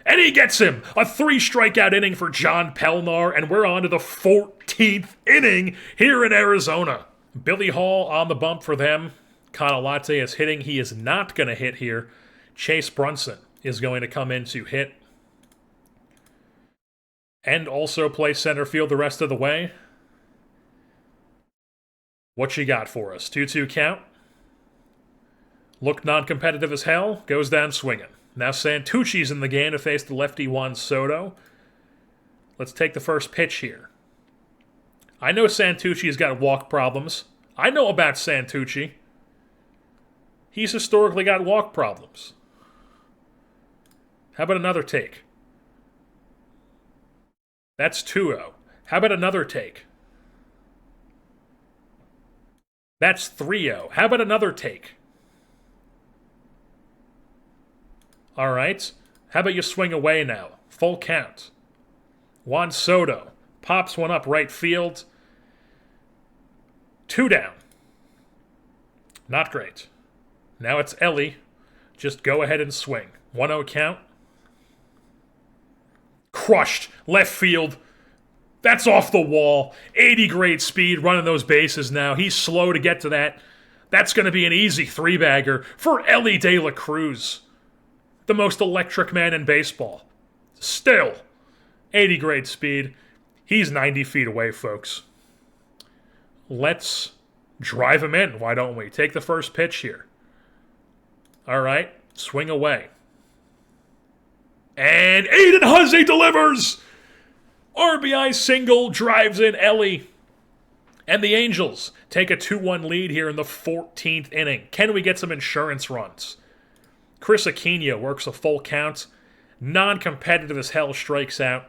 And he gets him! A 3-strikeout inning for John Pelmar, and we're on to the 14th inning here in Arizona. Billy Hall on the bump for them. Canalate is hitting. He is not going to hit here. Chase Brunson is going to come in to hit. And also play center field the rest of the way. What you got for us? 2-2 count. Looked non-competitive as hell. Goes down swinging. Now Santucci's in the game to face the lefty Juan Soto. Let's take the first pitch here. I know Santucci's got walk problems. I know about Santucci. He's historically got walk problems. How about another take? That's 2-0. How about another take? That's 3-0. How about another take? All right. How about you swing away now? Full count. Juan Soto pops one up right field. 2 down. Not great. Now it's Ellie. Just go ahead and swing. 1-0 count. Crushed. Left field. That's off the wall. 80-grade speed running those bases now. He's slow to get to that. That's going to be an easy 3-bagger for Ellie De La Cruz. The most electric man in baseball. Still, 80-grade speed. He's 90 feet away, folks. Let's drive him in, why don't we? Take the first pitch here. All right, swing away. And Aiden Huzzy delivers! RBI single, drives in Ellie. And the Angels take a 2-1 lead here in the 14th inning. Can we get some insurance runs? Chris Aquino works a full count. Non-competitive as hell strikes out.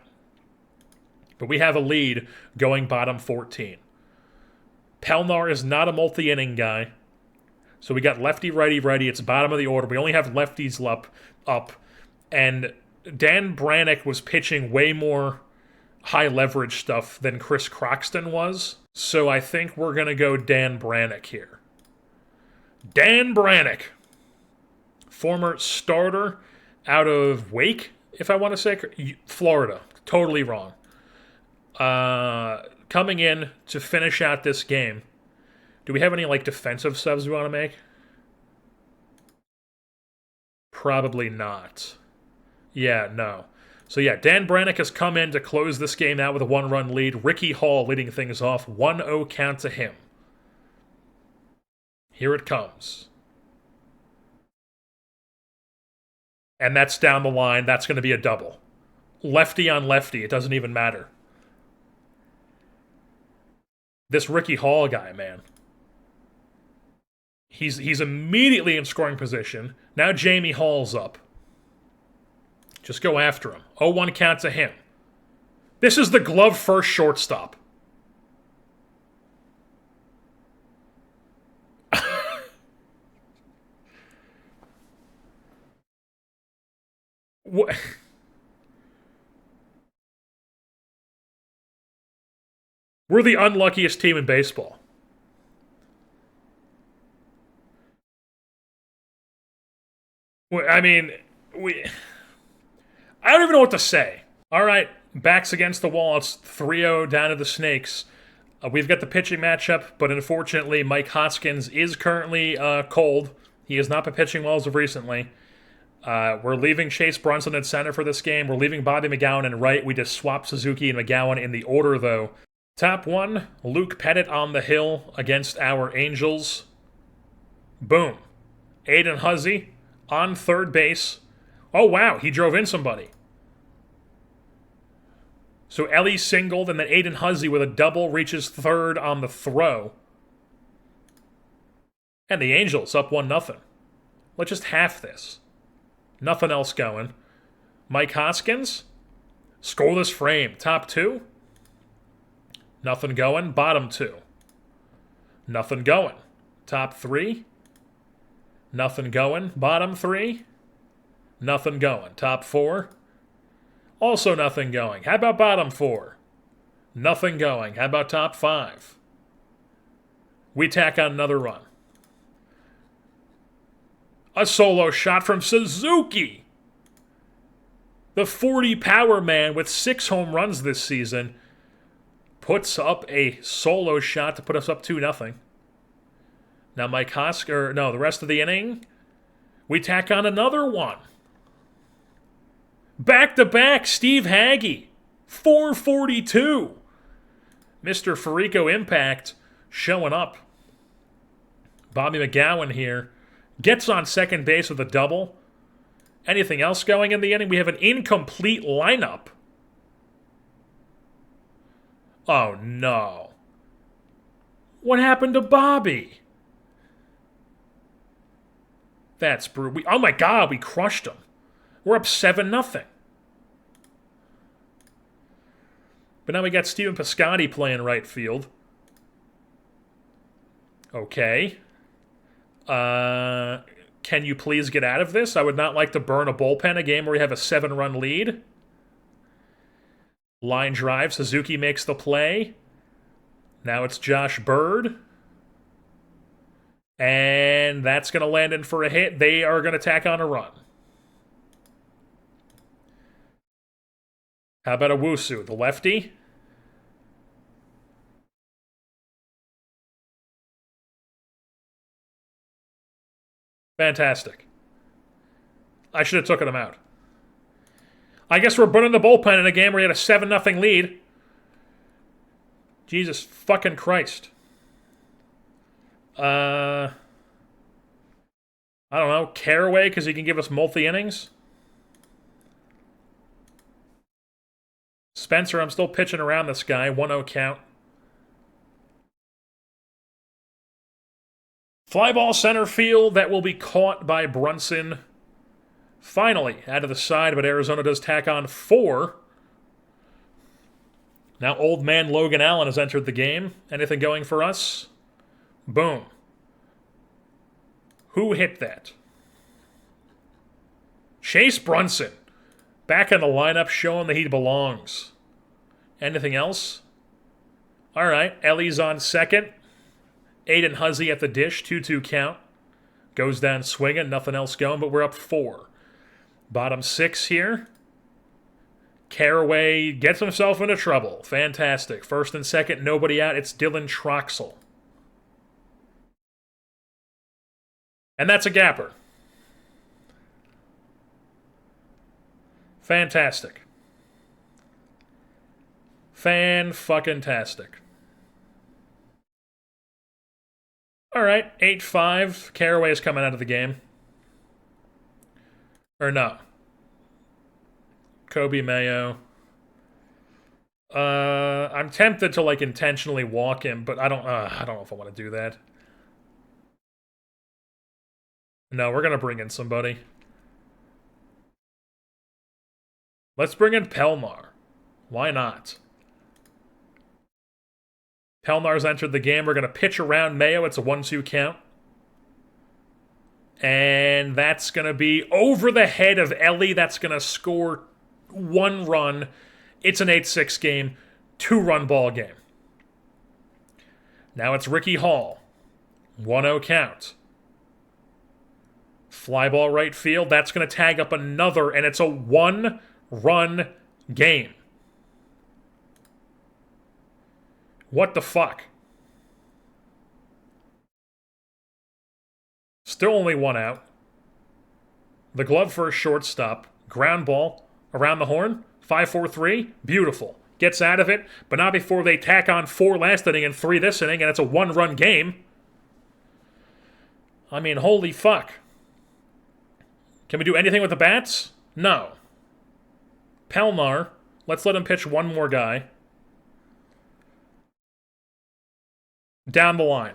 But we have a lead going bottom 14. Pelnar is not a multi-inning guy. So we got lefty, righty, righty. It's bottom of the order. We only have lefties up. And Dan Brannick was pitching way more high leverage stuff than Chris Croxton was. So I think we're going to go Dan Brannick here. Dan Brannick. Former starter out of Wake, if I want to say. Florida. Totally wrong. Coming in to finish out this game. Do we have any, like, defensive subs we want to make? Probably not. Yeah, no. So yeah, Dan Brannick has come in to close this game out with a 1-run lead. Ricky Hall leading things off. 1-0 count to him. Here it comes. And that's down the line. That's going to be a double. Lefty on lefty. It doesn't even matter. This Ricky Hall guy, man. He's immediately in scoring position. Now Jamie Hall's up. Just go after him. 0-1 count to him. This is the glove first shortstop. What? We're the unluckiest team in baseball. I mean, I don't even know what to say. All right, backs against the wall. It's 3-0 down to the Snakes. We've got the pitching matchup, but unfortunately, Mike Hoskins is currently cold. He has not been pitching well as of recently. We're leaving Chase Brunson at center for this game. We're leaving Bobby McGowan in right. We just swapped Suzuki and McGowan in the order, though. Top one, Luke Pettit on the hill against our Angels. Boom. Aiden Huzzy on third base. Oh, wow, he drove in somebody. So Ellie singled, and then Aiden Huzzy with a double reaches third on the throw. And the Angels up 1-0. Let's just half this. Nothing else going. Mike Hoskins, scoreless frame. Top two. Nothing going. Bottom two. Nothing going. Top three. Nothing going. Bottom three. Nothing going. Top four. Also nothing going. How about bottom four? Nothing going. How about top five? We tack on another run. A solo shot from Suzuki. The 40 power man with 6 home runs this season puts up a solo shot to put us up 2-0. Now Mike Hosker, no, the rest of the inning, we tack on another one. Back-to-back, Steve Hagge, 442. Mr. Farico Impact showing up. Bobby McGowan here gets on second base with a double. Anything else going in the inning? We have an incomplete lineup. Oh, no. What happened to Bobby? That's brutal. Oh, my God, we crushed him. We're up 7-0. But now we got Steven Piscotty playing right field. Okay. Can you please get out of this? I would not like to burn a bullpen a game where we have a 7-run lead. Line drive. Suzuki makes the play. Now it's Josh Bird. And that's going to land in for a hit. They are going to tack on a run. How about Owusu, the lefty? Fantastic. I should have taken him out. I guess we're burning the bullpen in a game where we had a 7-0 lead. Jesus fucking Christ. I don't know. Caraway, because he can give us multi-innings? Spencer, I'm still pitching around this guy. 1-0 count. Fly ball center field that will be caught by Brunson. Finally, out of the side, but Arizona does tack on 4. Now old man Logan Allen has entered the game. Anything going for us? Boom. Who hit that? Chase Brunson. Back in the lineup, showing that he belongs. Anything else? All right, Ellie's on second. Aiden Huzzy at the dish, 2-2 count. Goes down swinging, nothing else going, but we're up 4. Bottom 6 here. Caraway gets himself into trouble. Fantastic. First and second, nobody out. It's Dylan Troxel. And that's a gapper. Fantastic. Fan-fucking-tastic. All right, 8-5. Caraway is coming out of the game. Or no. Kobe Mayo. I'm tempted to like intentionally walk him, but I don't know if I want to do that. No, we're gonna bring in somebody. Let's bring in Pelmar. Why not? Pelmar's entered the game. We're gonna pitch around Mayo. It's a 1-2 count. And that's gonna be over the head of Ellie. That's gonna score 1 run. It's an 8-6 game, 2-run ball game. Now it's Ricky Hall. 1-0 count. Fly ball right field. That's going to tag up another, and it's a 1-run game. What the fuck? Still only 1 out. The glove for a shortstop. Ground ball. Around the horn, 5-4-3, beautiful. Gets out of it, but not before they tack on 4 last inning and 3 this inning, and it's a 1-run game. I mean, holy fuck. Can we do anything with the bats? No. Pelmar, let's let him pitch 1 more guy. Down the line.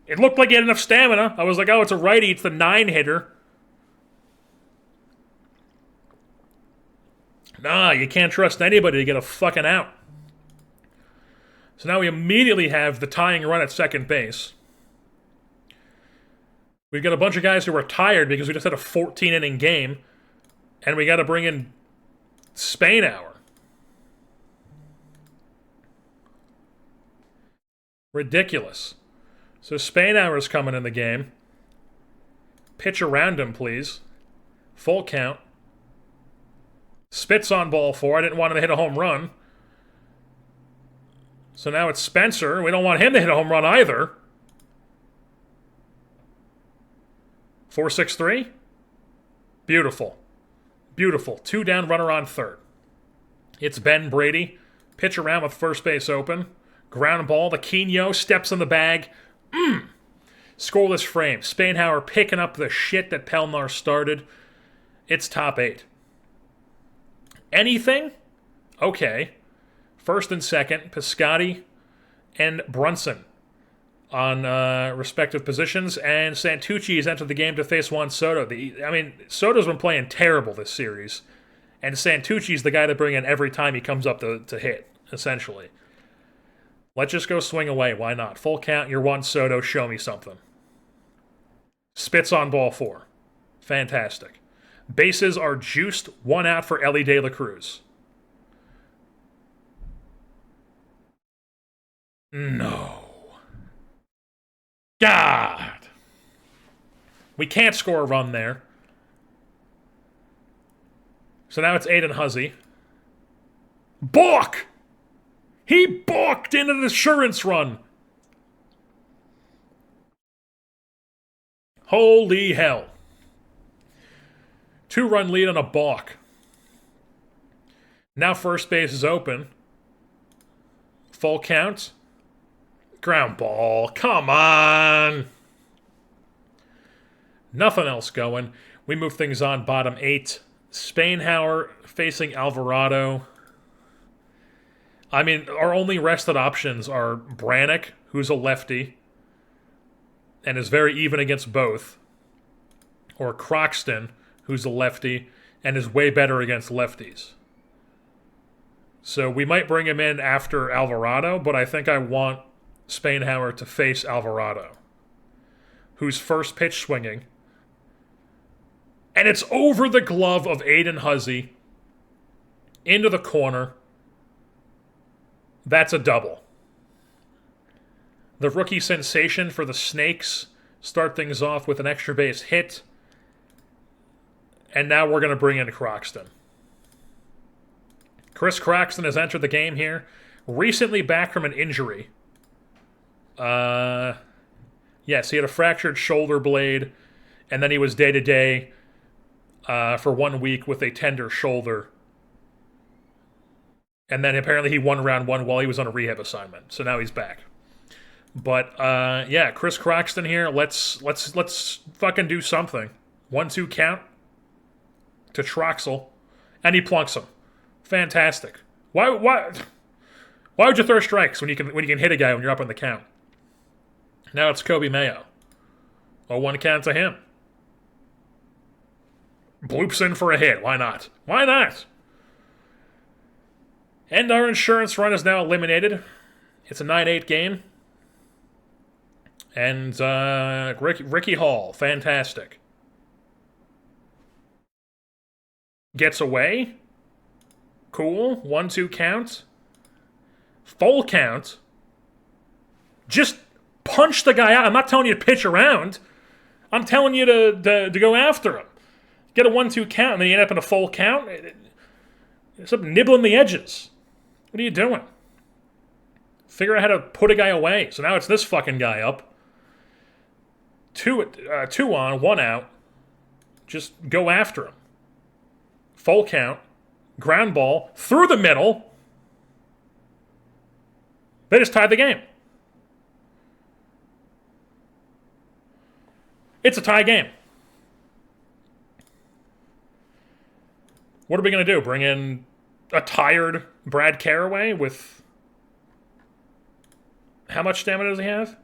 It looked like he had enough stamina. I was like, oh, it's a righty, it's the 9-hitter. Nah, you can't trust anybody to get a fucking out. So now we immediately have the tying run at second base. We've got a bunch of guys who are tired because we just had a 14-inning game. And we got to bring in Spainhour. Ridiculous. So Spainhour is coming in the game. Pitch around him, please. Full count. Spits on ball 4. I didn't want him to hit a home run. So now it's Spencer. We don't want him to hit a home run either. 4-6-3. Beautiful. Beautiful. 2 down, runner on third. It's Ben Brady. Pitch around with first base open. Ground ball. The Quino steps in the bag. Scoreless frame. Spainhour picking up the shit that Pelmar started. It's top 8. Anything? Okay. First and second, Piscotti and Brunson on respective positions, and Santucci has entered the game to face Juan Soto. Soto's been playing terrible this series, and Santucci's the guy to bring in every time he comes up to hit, essentially. Let's just go swing away. Why not? Full count, you're Juan Soto. Show me something. Spits on ball 4. Fantastic. Bases are juiced. 1 out for Ellie De La Cruz. No. God. We can't score a run there. So now it's Aiden Huzzy. Balk! He balked in an insurance run. Holy hell. 2-run lead on a balk. Now first base is open. Full count. Ground ball. Come on. Nothing else going. We move things on. Bottom 8. Spainhour facing Alvarado. I mean, our only rested options are Brannick, who's a lefty, and is very even against both, or Croxton, who's a lefty, and is way better against lefties. So we might bring him in after Alvarado, but I think I want Spainhauer to face Alvarado, who's first pitch swinging. And it's over the glove of Aiden Huzzy into the corner. That's a double. The rookie sensation for the Snakes start things off with an extra base hit. And now we're going to bring in Croxton. Chris Croxton has entered the game here. Recently back from an injury. Yes, he had a fractured shoulder blade. And then he was day-to-day for 1 week with a tender shoulder. And then apparently he won round 1 while he was on a rehab assignment. So now he's back. But, yeah, Chris Croxton here. Let's fucking do something. 1-2 count to Troxel. And he plunks him. Fantastic. Why would you throw strikes when you can hit a guy when you're up on the count? Now it's Kobe Mayo. 0-1 count to him. Bloops in for a hit. Why not? Why not? And our insurance run is now eliminated. It's a 9-8 game. And Ricky Hall, fantastic. Gets away. Cool. 1-2 count. Full count. Just punch the guy out. I'm not telling you to pitch around. I'm telling you to go after him. Get a 1-2 count, and then you end up in a full count. Stop nibbling the edges. What are you doing? Figure out how to put a guy away. So now it's this fucking guy up. Two on, 1 out. Just go after him. Full count. Ground ball. Through the middle. They just tied the game. It's a tie game. What are we going to do? Bring in a tired Brad Carraway with... How much stamina does he have?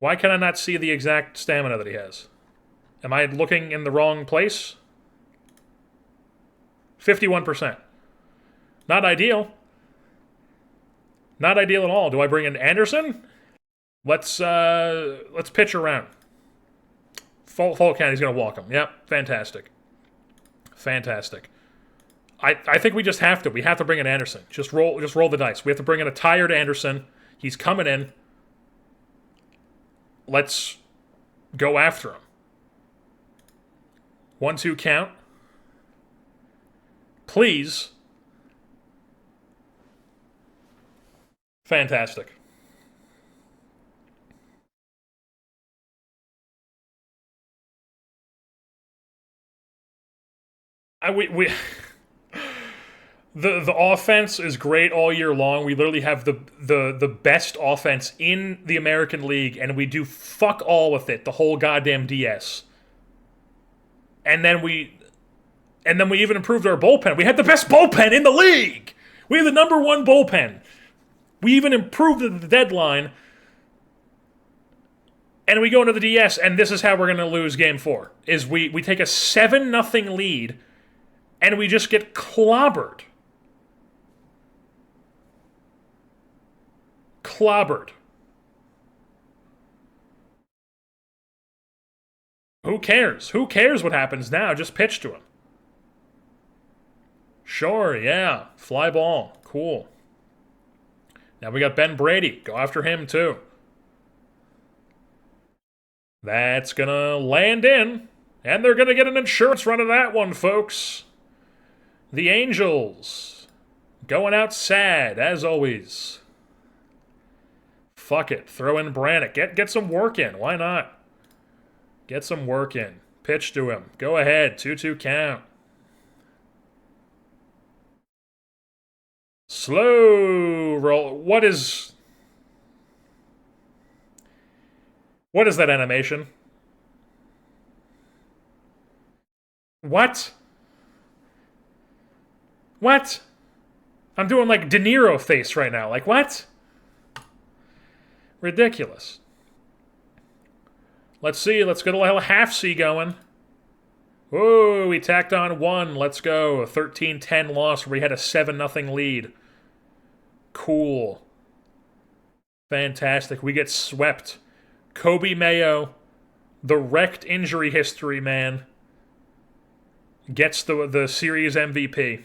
Why can I not see the exact stamina that he has? Am I looking in the wrong place? 51%. Not ideal. Not ideal at all. Do I bring in Anderson? Let's pitch around. Full count, he's going to walk him. Yep, fantastic. Fantastic. I think we just have to. We have to bring in Anderson. Just roll the dice. We have to bring in a tired Anderson. He's coming in. Let's go after him. 1-2 count. Please. Fantastic. The offense is great all year long. We literally have the best offense in the American League, and we do fuck all with it the whole goddamn DS. And then we even improved our bullpen. We had the best bullpen in the league. We have the #1 bullpen. We even improved at the deadline. And we go into the DS, and this is how we're going to lose Game 4. Is we take a 7-0 lead, and we just get clobbered. Clobbered. Who cares? Who cares what happens now? Just pitch to him. Sure, yeah. Fly ball. Cool. Now we got Ben Brady. Go after him, too. That's going to land in. And they're going to get an insurance run of that one, folks. The Angels. Going out sad, as always. Fuck it. Throw in Brannick. Get some work in. Why not? Get some work in. Pitch to him. Go ahead. 2-2 count. Slow roll. What is that animation? What? What? I'm doing like De Niro face right now. Like, what? Ridiculous. Let's see. Let's get a little half C going. Oh, we tacked on one. Let's go. A 13-10 loss where we had a 7-0 lead. Cool. Fantastic. We get swept. Kobe Mayo, the wrecked injury history man, gets the series MVP.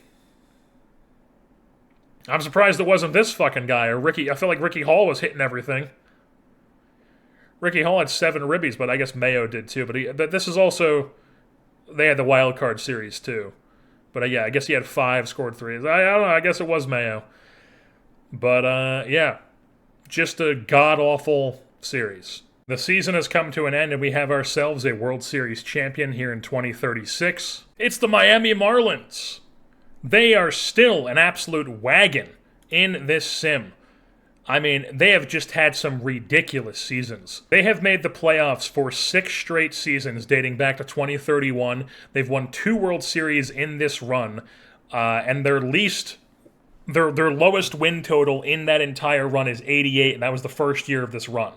I'm surprised it wasn't this fucking guy or Ricky. I feel like Ricky Hall was hitting everything. Ricky Hall had 7 ribbies, but I guess Mayo did too. But this is also, they had the wild card series too. But yeah, I guess he had 5, scored 3. I don't know. I guess it was Mayo. But yeah, just a god awful series. The season has come to an end, and we have ourselves a World Series champion here in 2036. It's the Miami Marlins. They are still an absolute wagon in this sim. I mean, they have just had some ridiculous seasons. They have made the playoffs for 6 straight seasons dating back to 2031. They've won 2 World Series in this run, and their lowest win total in that entire run is 88, and that was the first year of this run.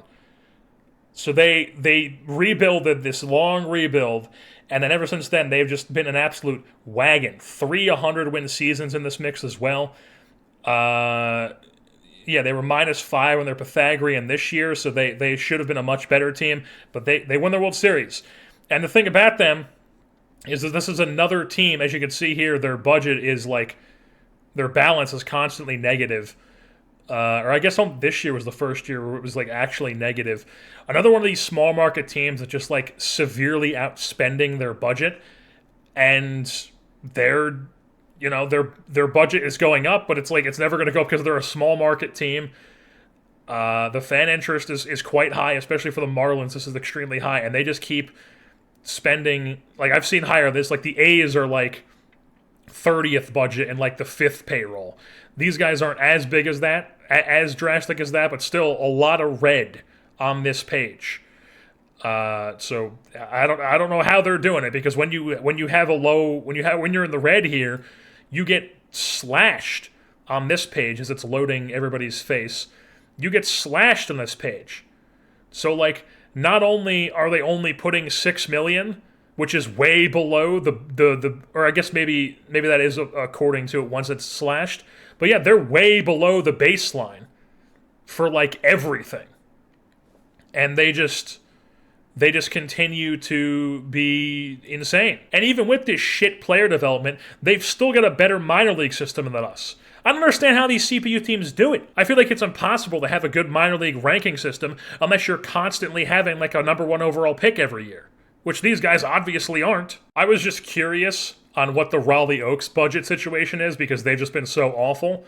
So they rebuilded this long rebuild, and then ever since then, they've just been an absolute wagon. 3 100-win seasons in this mix as well. Yeah, they were -5 on their Pythagorean this year, so they should have been a much better team, but they won the World Series. And the thing about them is that this is another team, as you can see here, their budget is like, their balance is constantly negative. Or I guess this year was the first year where it was like actually negative. Another one of these small market teams that just like severely outspending their budget, and their budget is going up, but it's like it's never going to go up because they're a small market team. The fan interest is quite high, especially for the Marlins. This is extremely high, and they just keep spending. Like I've seen higher. This like the A's are like 30th budget and like the 5th payroll. These guys aren't as big as that, as drastic as that, but still a lot of red on this page. So I don't know how they're doing it, because when you're in the red here, you get slashed on this page as it's loading everybody's face. You get slashed on this page. So like, not only are they only putting 6 million, which is way below the or I guess maybe that is according to it once it's slashed. But yeah, they're way below the baseline for like everything. And they just continue to be insane. And even with this shit player development, they've still got a better minor league system than us. I don't understand how these CPU teams do it. I feel like it's impossible to have a good minor league ranking system unless you're constantly having like a #1 overall pick every year, which these guys obviously aren't. I was just curious on what the Raleigh Oaks budget situation is, because they've just been so awful.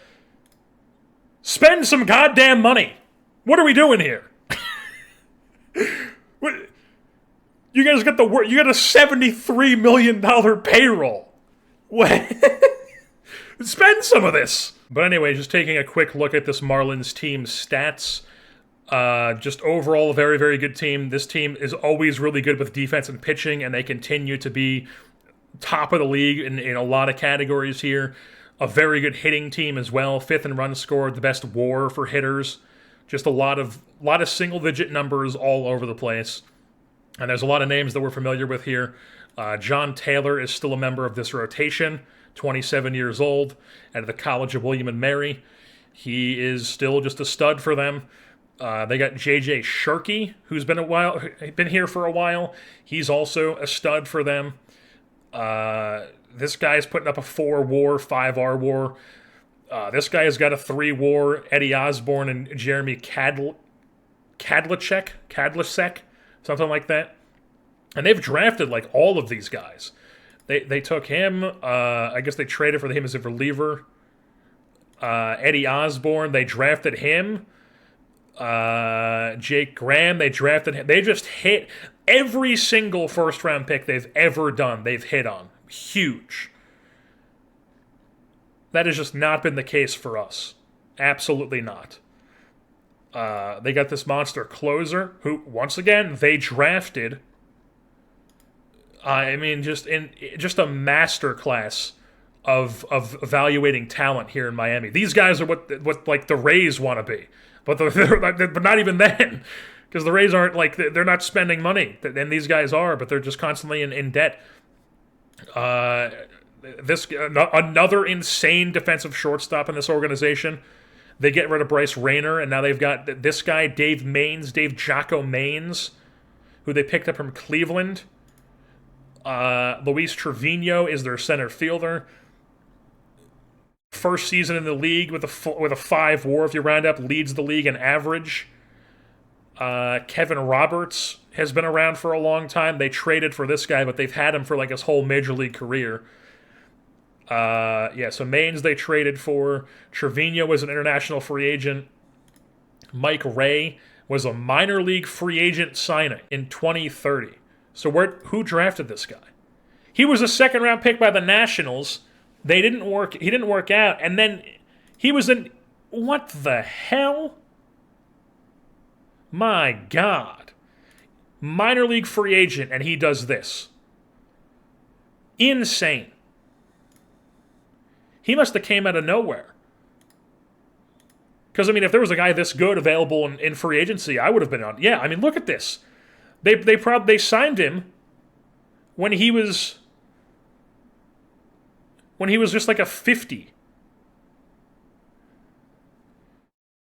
Spend some goddamn money! What are we doing here? What? You guys got you got a $73 million payroll. What? Spend some of this! But anyway, just taking a quick look at this Marlins team's stats. Just overall a very, very good team. This team is always really good with defense and pitching, and they continue to be top of the league in a lot of categories here. A very good hitting team as well. 5th in runs scored, the best WAR for hitters. Just a lot of single-digit numbers all over the place. And there's a lot of names that we're familiar with here. John Taylor is still a member of this rotation, 27 years old, out of the College of William and Mary. He is still just a stud for them. They got J.J. Sharkey, who's been here for a while. He's also a stud for them. This guy's putting up a 4 WAR, 5 RWAR. This guy has got a 3 WAR. Eddie Osborne and Jeremy Kadlicek, something like that. And they've drafted like all of these guys. They took him. I guess they traded for him as a reliever. Eddie Osborne, they drafted him. Jake Graham, they drafted him. They just hit every single first-round pick they've ever done. They've hit on. Huge. That has just not been the case for us. Absolutely not. They got this monster closer, who, once again, they drafted. I mean, just a masterclass of evaluating talent here in Miami. These guys are what like the Rays want to be. But not even then, because the Rays aren't like, they're not spending money, and these guys are, but they're just constantly in debt. Another insane defensive shortstop in this organization. They get rid of Bryce Rayner, and now they've got this guy, Dave Jocko Maines, who they picked up from Cleveland. Luis Trevino is their center fielder. First season in the league with a 5 WAR if you round up, leads the league in average. Kevin Roberts has been around for a long time. They traded for this guy, but they've had him for like his whole major league career. So Maines they traded for. Trevino was an international free agent. Mike Ray was a minor league free agent signing in 2030. So who drafted this guy? He was a second-round pick by the Nationals. He didn't work out, and then he was in. What the hell? My God. Minor league free agent, and he does this. Insane. He must have came out of nowhere. Because, I mean, if there was a guy this good available in free agency, I would have been on. Yeah, I mean, look at this. They signed him when he was just like a 50.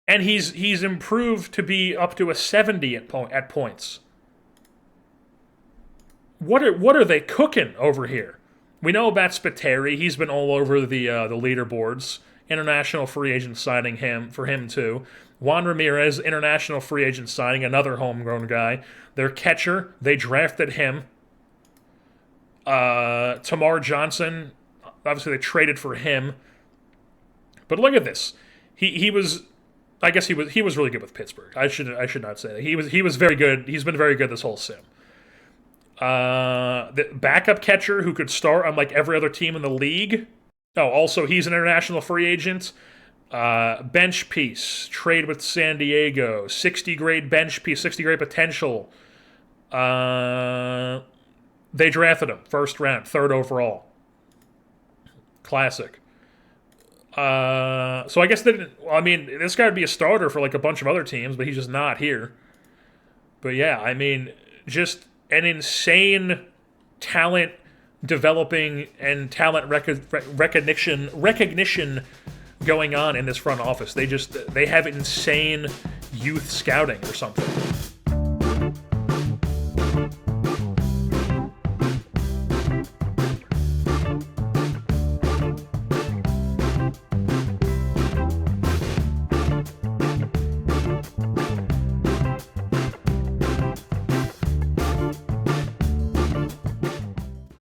And he's improved to be up to a 70 at points. What are they cooking over here? We know about Spiteri. He's been all over the leaderboards. International free agent signing for him too. Juan Ramirez, international free agent signing, another homegrown guy. Their catcher, they drafted him. Tamar Johnson, obviously they traded for him. But look at this. He was really good with Pittsburgh. I should not say that. He was very good. He's been very good this whole sim. The backup catcher who could start on like every other team in the league. Oh, also he's an international free agent. Bench piece, trade with San Diego, 60 grade bench piece, 60 grade potential. They drafted him first round, 3rd overall. Classic. So I guess this guy would be a starter for like a bunch of other teams, but he's just not here. But yeah, I mean, just an insane talent developing and talent recognition going on in this front office. They have insane youth scouting or something.